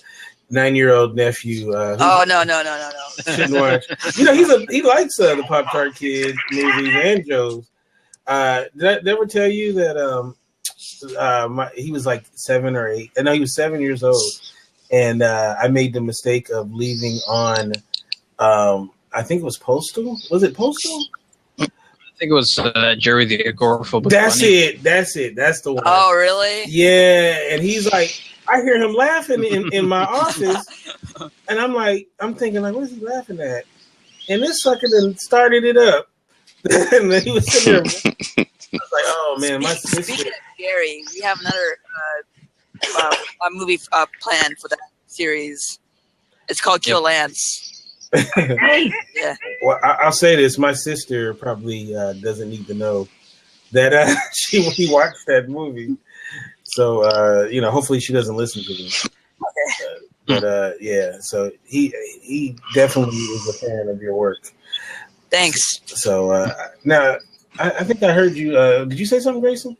9-year-old nephew. No. Shouldn't watch. You know, he likes the Pop Tart Kid movies and Joe's. Did I ever tell you that he was like 7 or 8? No, he was 7 years old, and I made the mistake of leaving on. I think it was Postal. Was it Postal? I think it was Jerry the Agoraphobic. That's it. That's the one. Oh, really? Yeah, and he's like, I hear him laughing in my office, and I'm thinking like, what is he laughing at? And this sucker then started it up, and then he was sitting there. I was like, oh man, my sister. Speaking of Gary, we have another a movie planned for that series. It's called Kill Lance. Yeah. Well, I'll say this: my sister probably doesn't need to know that she watched that movie. So hopefully she doesn't listen to this. But yeah, so he definitely is a fan of your work. Thanks. So now I think I heard you. Did you say something, Grayson?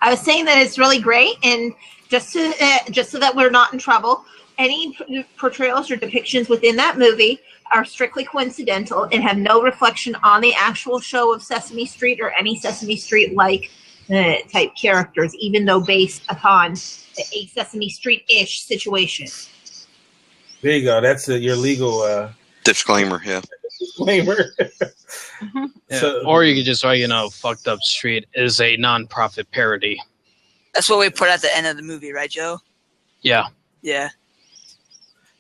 I was saying that it's really great, and just so that we're not in trouble, any portrayals or depictions within that movie are strictly coincidental and have no reflection on the actual show of Sesame Street or any Sesame Street-like type characters, even though based upon a Sesame Street-ish situation. There you go. That's your legal disclaimer. Yeah. Disclaimer. Yeah. So- Or you could just write, Fucked Up Street is a non-profit parody. That's what we put at the end of the movie, right, Joe? Yeah. Yeah.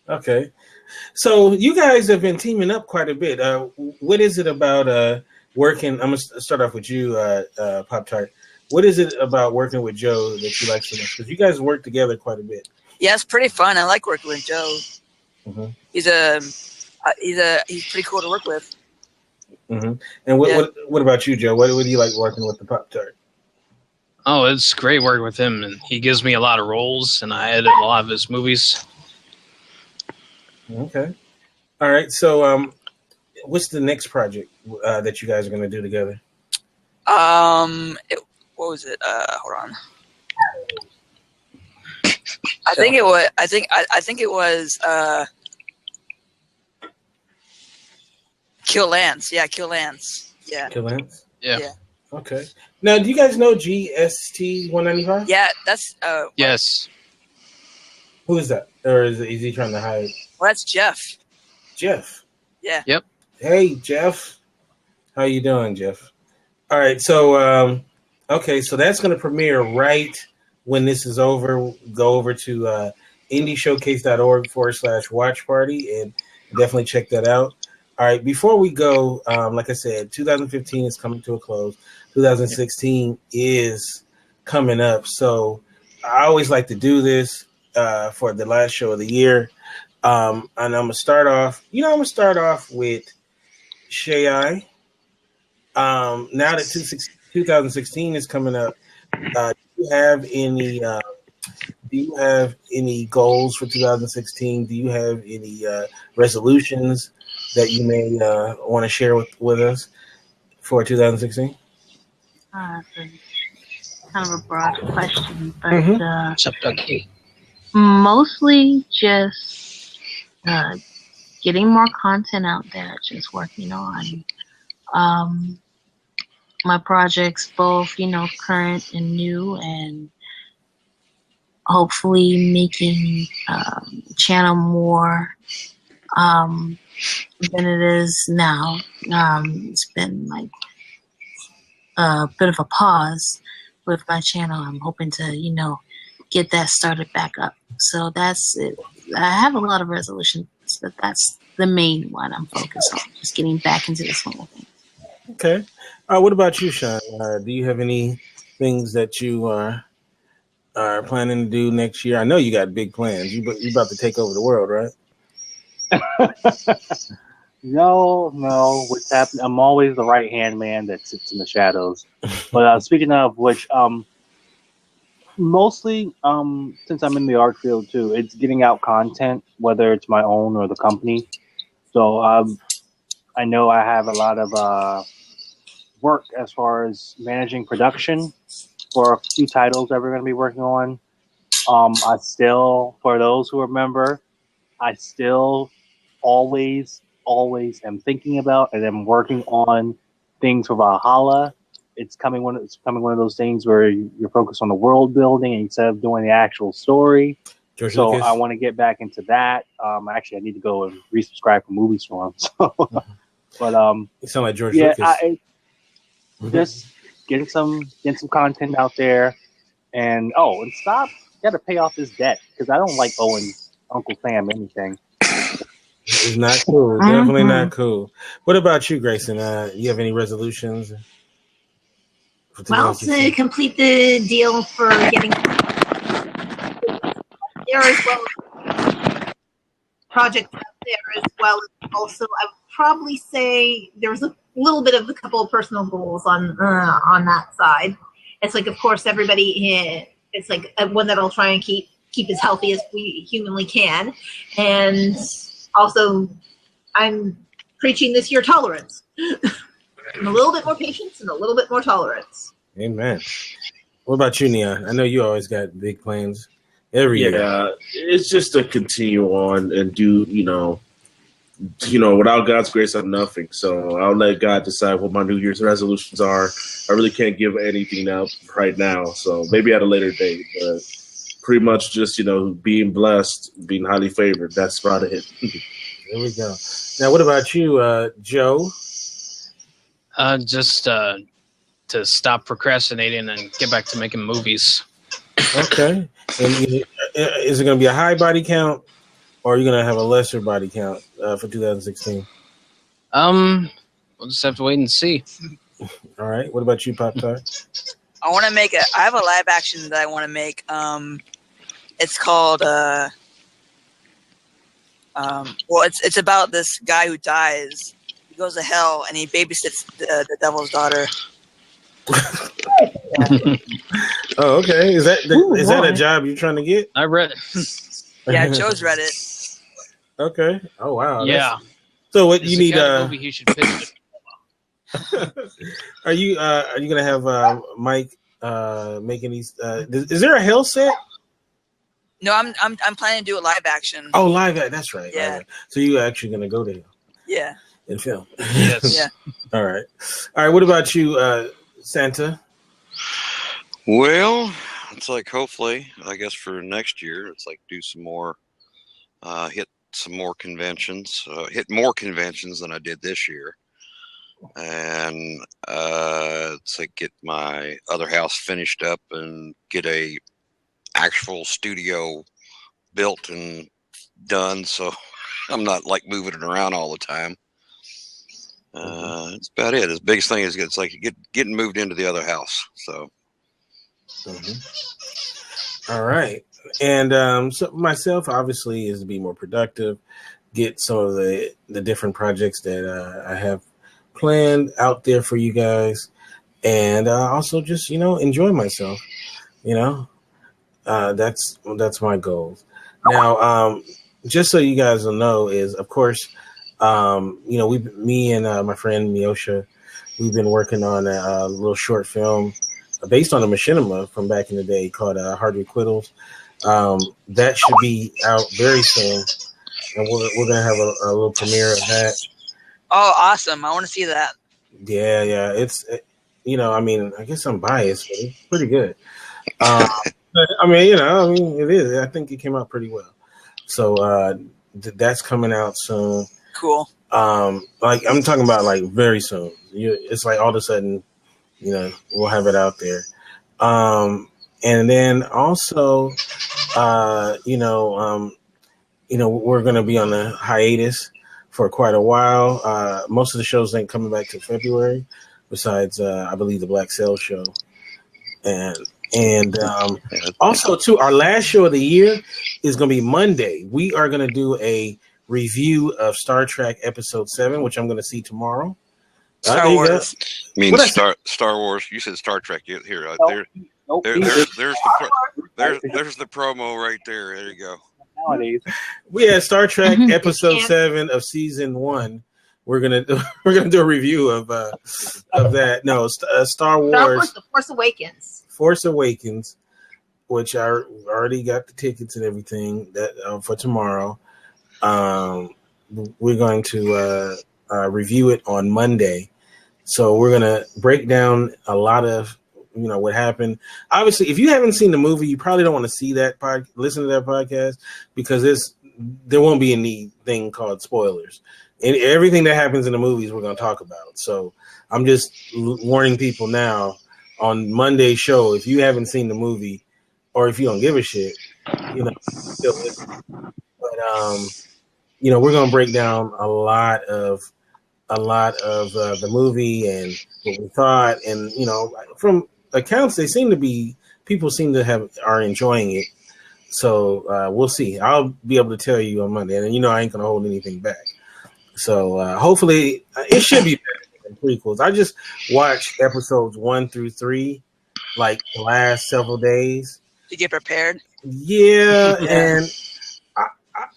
Okay. So you guys have been teaming up quite a bit. What is it about working? I'm going to start off with you, Pop-Tart. What is it about working with Joe that you like so much? Because you guys work together quite a bit. Yeah, it's pretty fun. I like working with Joe. Mm-hmm. He's pretty cool to work with. Mm-hmm. And what about you, Joe? What do you like working with the Pop-Tart? Oh, it's great working with him, and he gives me a lot of roles, and I edit a lot of his movies. Okay. All right. So, what's the next project that you guys are going to do together? What was it? Hold on. I think it was Kill Lance. Yeah, Kill Lance. Yeah. Kill Lance? Yeah. Okay. Now, do you guys know GST 195? Yeah, that's Yes. Who is that? Or is he trying to hide? well, that's Jeff. Jeff. Yeah. Yep. Hey, Jeff. How you doing, Jeff? All right. So, okay. So that's going to premiere right when this is over. Go over to indieshowcase.org/watch party and definitely check that out. All right. Before we go, like I said, 2015 is coming to a close. 2016 is coming up. So I always like to do this for the last show of the year. And I'm going to start off, with Shai. Now that 2016 is coming up, do you have any goals for 2016? Do you have any resolutions that you may want to share with us for 2016? It's kind of a broad question, but Mm-hmm. Mostly just getting more content out there, just working on my projects, both, current and new, and hopefully making channel more than it is now. It's been like a bit of a pause with my channel. I'm hoping to, get that started back up. So that's it. I have a lot of resolutions, but that's the main one I'm focused on, just getting back into the swing of things. Okay. What about you, Sean? Do you have any things that you are planning to do next year? I know you got big plans. You about to take over the world, right? No. What's happening? I'm always the right-hand man that sits in the shadows. But speaking of which, mostly, since I'm in the art field too, it's getting out content, whether it's my own or the company. So I know I have a lot of work as far as managing production for a few titles that we're going to be working on. I still, for those who remember, I still always am thinking about and am working on things for Valhalla. It's becoming one of those things where you're focused on the world building instead of doing the actual story. George so Lucas. I want to get back into that. Actually, I need to go and resubscribe for Movie Storm. So, but you sound like George Lucas. Just getting some content out there, and stop. You got to pay off this debt because I don't like owing Uncle Sam anything. It's not cool. Definitely not cool. What about you, Grayson? You have any resolutions? Well, to complete the deal for getting there as well as project out there as well as also I would probably say there's a little bit of a couple of personal goals on that side. It's like, of course, everybody. It's like one that I'll try and keep as healthy as we humanly can, and also I'm preaching this year tolerance. And a little bit more patience and a little bit more tolerance. Amen. What about you, Neon? I know you always got big plans every year. Yeah, it's just to continue on and do, without God's grace, I'm nothing. So I'll let God decide what my New Year's resolutions are. I really can't give anything up right now. So maybe at a later date, but pretty much just, being blessed, being highly favored. That's about it. There we go. Now, what about you, Joe? Just to stop procrastinating and get back to making movies. Okay. And is it going to be a high body count, or are you going to have a lesser body count for 2016? We'll just have to wait and see. All right. What about you, Pop Tart? I want to make I have a live action that I want to make. It's called it's about this guy who dies. He goes to hell and he babysits the devil's daughter. Oh, okay. Is that a job you're trying to get? I read it. Yeah, Joe's read it. Okay. Oh wow. Yeah. So what you need? Movie he should pitch it. Are you gonna have Mike making these? Is there a hell set? No, I'm planning to do a live action. Oh, live. That's right. Yeah. Right. So you actually gonna go there? Yeah. And film. Yes. Yeah. All right. What about you, Santa? Well, it's like hopefully, I guess for next year, it's like do some more, hit some more conventions, hit more conventions than I did this year, and it's like get my other house finished up and get a actual studio built and done, so I'm not like moving it around all the time. That's about it. The biggest thing is it's like getting moved into the other house. So. Mm-hmm. All right. And so myself, obviously, is to be more productive, get some of the different projects that I have planned out there for you guys, and also just enjoy myself. That's my goal. Now, just so you guys will know, is of course. Me and my friend Miosha, we've been working on a little short film based on a machinima from back in the day called Hard Requittals. That should be out very soon, and we're gonna have a little premiere of that. Oh, awesome! I want to see that. Yeah. It's I guess I'm biased, but it's pretty good. It is. I think it came out pretty well. So that's coming out soon. Cool. Like I'm talking about like very soon. It's like all of a sudden, we'll have it out there. And then also, we're going to be on a hiatus for quite a while. Most of the shows ain't coming back till February, besides I believe the Black Sail show, and also too, our last show of the year is going to be Monday. We are going to do a review of Star Trek Episode 7, which I'm going to see tomorrow. Star Wars. I mean Star Wars. You said Star Trek. Here, there's the promo right there. There you go. We had Star Trek Episode 7 of Season 1. We're gonna do a review of that. No, Star Wars. The Force Awakens. Force Awakens, which I already got the tickets and everything that for tomorrow. We're going to review it on Monday, so we're gonna break down a lot of what happened. Obviously, if you haven't seen the movie, you probably don't want to see that listen to that podcast, because there won't be anything called spoilers. And everything that happens in the movies we're going to talk about. So I'm just warning people now on Monday's show, if you haven't seen the movie or if you don't give a shit, still listen. But we're going to break down a lot of the movie and what we thought, and from accounts, people seem to are enjoying it. So we'll see. I'll be able to tell you on Monday, and I ain't going to hold anything back. So hopefully it should be better than prequels. I just watched episodes 1 through 3 like the last several days to get prepared. Yeah. And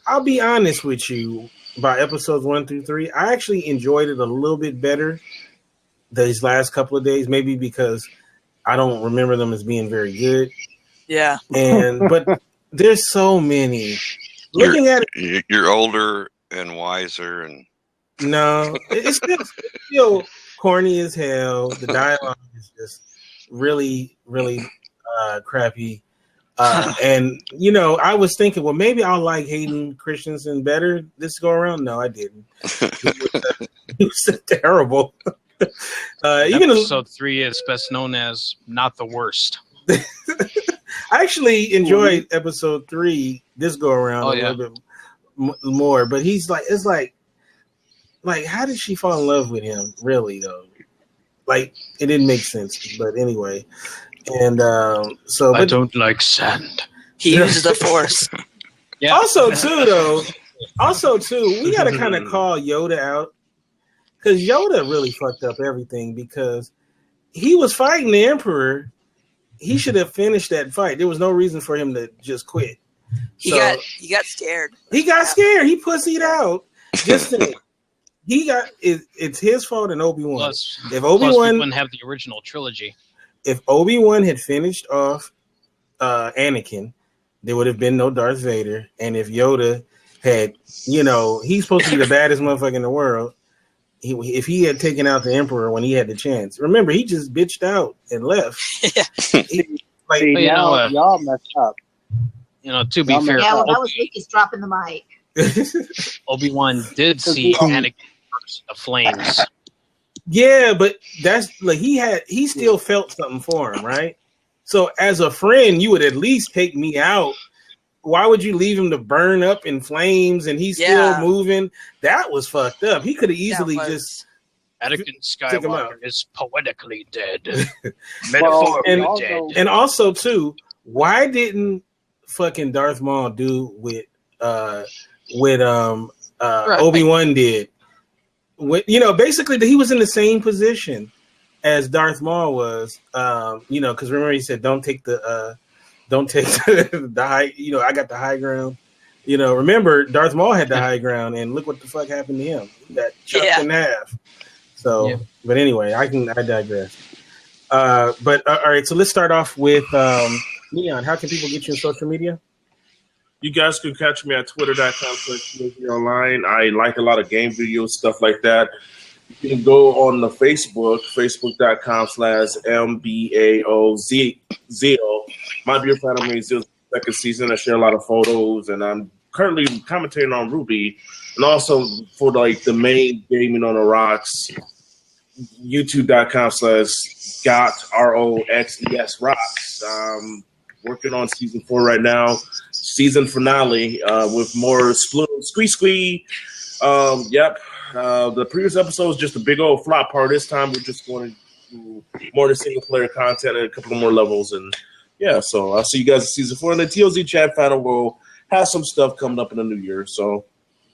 I'll be honest with you about episodes 1 through 3. I actually enjoyed it a little bit better these last couple of days, maybe because I don't remember them as being very good. Yeah. But there's so many. Looking at it, you're older and wiser and No, it's still corny as hell. The dialogue is just really, really crappy. And I was thinking, well, maybe I'll like Hayden Christensen better this go around. No, I didn't. He was terrible. Even episode 3 is best known as not the worst. I actually enjoyed episode 3 this go around a little bit more, but it's like how did she fall in love with him? Really though, like it didn't make sense. But anyway, and so I don't like sand. He uses the Force. Yeah. Also too, we gotta kind of call Yoda out because Yoda really fucked up everything because he was fighting the Emperor. He should have finished that fight. There was no reason for him to just quit. He got scared. He got scared. He pussied out. Just saying. It's his fault and Obi-Wan. Plus, if Obi-Wan we wouldn't have the original trilogy. If Obi-Wan had finished off Anakin, there would have been no Darth Vader. And if Yoda had, he's supposed to be the baddest motherfucker in the world. If he had taken out the Emperor when he had the chance, remember he just bitched out and left. Y'all messed up. To be fair, yeah, well, that was Lucas dropping the mic. Obi-Wan did see Anakin burst the flames. Yeah, but that's like he still felt something for him, right? So as a friend, you would at least take me out. Why would you leave him to burn up in flames and he's still moving? That was fucked up. He could have easily just Anakin Skywalker is poetically dead. Metaphorically dead. And also too, why didn't fucking Darth Maul do with Obi-Wan did? Basically he was in the same position as Darth Maul was. Because remember he said, "Don't take the high." I got the high ground. Remember Darth Maul had the high ground, and look what the fuck happened to him. He got chopped in half. So, but anyway, I digress. But all right, so let's start off with Neon. How can people get you on social media? You guys can catch me at twitter.com/online. I like a lot of game videos, stuff like that. You can go on the facebook.com/MBAOZEAL. Might be a fan of me. It's second season. I share a lot of photos, and I'm currently commentating on Ruby, and also for the main Gaming on the Rocks, youtube.com/GOT ROXES. Working on season 4 right now. Season finale with more squee. The previous episode was just a big old flop part. This time we're just going to do more than single player content and a couple more levels. And so I'll see you guys in season 4. And the TOZ chat panel will have some stuff coming up in the new year. So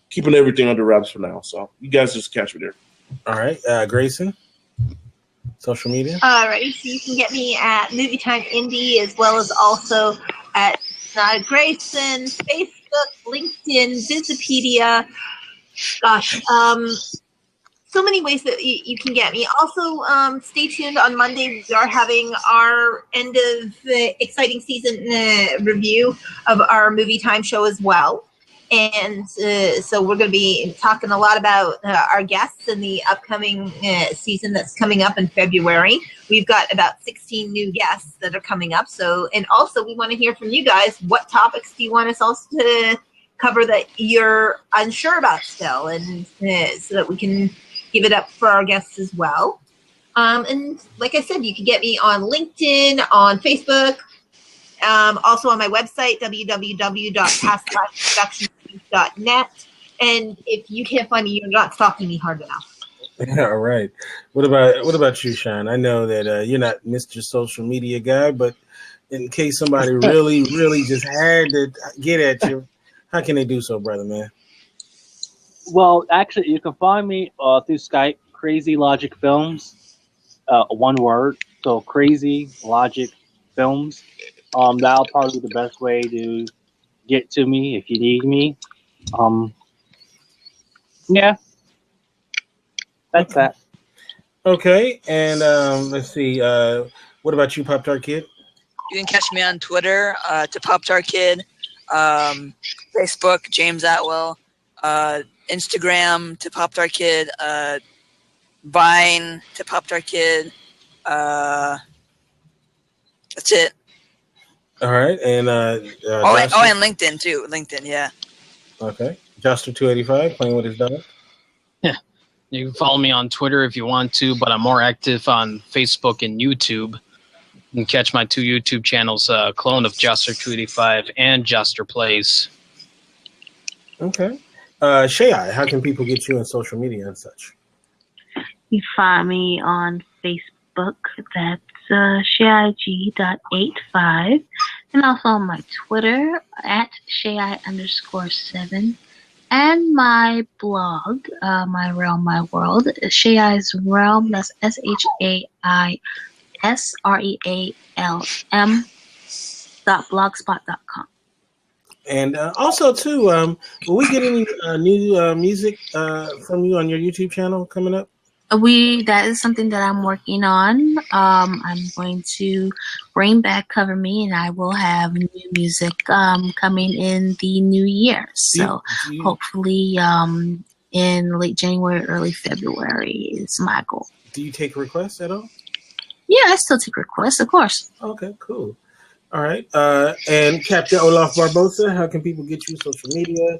keeping everything under wraps for now. So you guys just catch me there. All right. Grayson, social media. All right. So you can get me at Movie Time Indie as well as also at Grayson, Facebook, LinkedIn, Visipedia. Gosh, so many ways that you can get me. Also, stay tuned on Monday. We are having our end of exciting season review of our Movie Time show as well. And so we're going to be talking a lot about our guests in the upcoming season that's coming up in February. We've got about 16 new guests that are coming up. So, and also we want to hear from you guys. What topics do you want us also to cover that you're unsure about still, and so that we can give it up for our guests as well. And like I said, you can get me on LinkedIn, on Facebook, also on my website, www.pastlifeproductions.net. And if you can't find me, you're not stalking me hard enough. All right. What about you, Sean? I know that you're not Mr. Social Media guy, but in case somebody really, really just had to get at you, how can they do so, brother, man? Well, actually, you can find me through Skype, Crazy Logic Films, one word. So Crazy Logic Films. That'll probably be the best way to get to me if you need me. That's that. Okay, and let's see. What about you, Pop Tart Kid? You can catch me on Twitter to Pop Tart Kid, Facebook James Atwell, Instagram to Pop Tart Kid, Vine to Pop Tart Kid. That's it. All right, and and LinkedIn too. LinkedIn, yeah. Okay, Joster285 playing with his dog. Yeah, you can follow me on Twitter if you want to, but I'm more active on Facebook and YouTube. You can catch my 2 YouTube channels, clone of Joster285 and Joster Plays. Okay, Shai, how can people get you on social media and such? You find me on Facebook. That's Shai.G.85, and also on my Twitter at Shai_7, and my blog, My Realm, My World, Shai's Realm. That's SHAISREALM.blogspot.com. And also too, will we get any new music from you on your YouTube channel coming up? That is something that I'm working on. I'm going to bring back Cover Me, and I will have new music coming in the new year. So hopefully in late January, early February is my goal. Do you take requests at all? Yeah, I still take requests, of course. Okay, cool. All right. And Captain Olaf Barbosa, how can people get you social media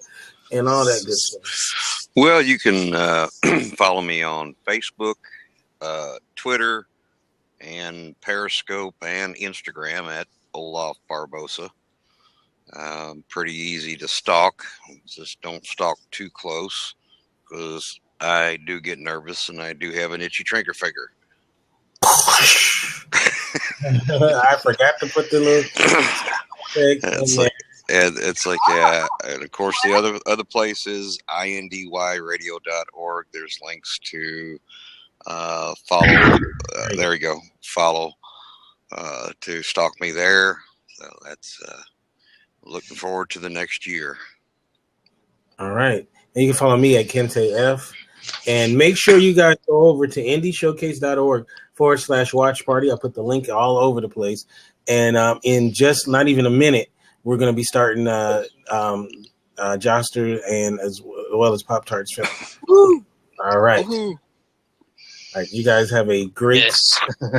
and all that good stuff? Well, you can follow me on Facebook, Twitter, and Periscope and Instagram at Olaf Barbosa. Pretty easy to stalk. Just don't stalk too close because I do get nervous and I do have an itchy trigger finger. I forgot to put the little. It's like, yeah, and of course the other place is indyradio.org. There's links to follow. There you go, follow to stalk me there. So that's looking forward to the next year. All right, and you can follow me at Kente F. And make sure you guys go over to indyshowcase.org/watch party. I'll put the link all over the place. And in just not even a minute, we're going to be starting Joster and as well as Pop Tarts film. All right. All right. You guys have a great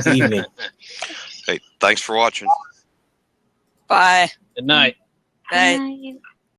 evening. Hey, thanks for watching. Bye. Good night. Bye.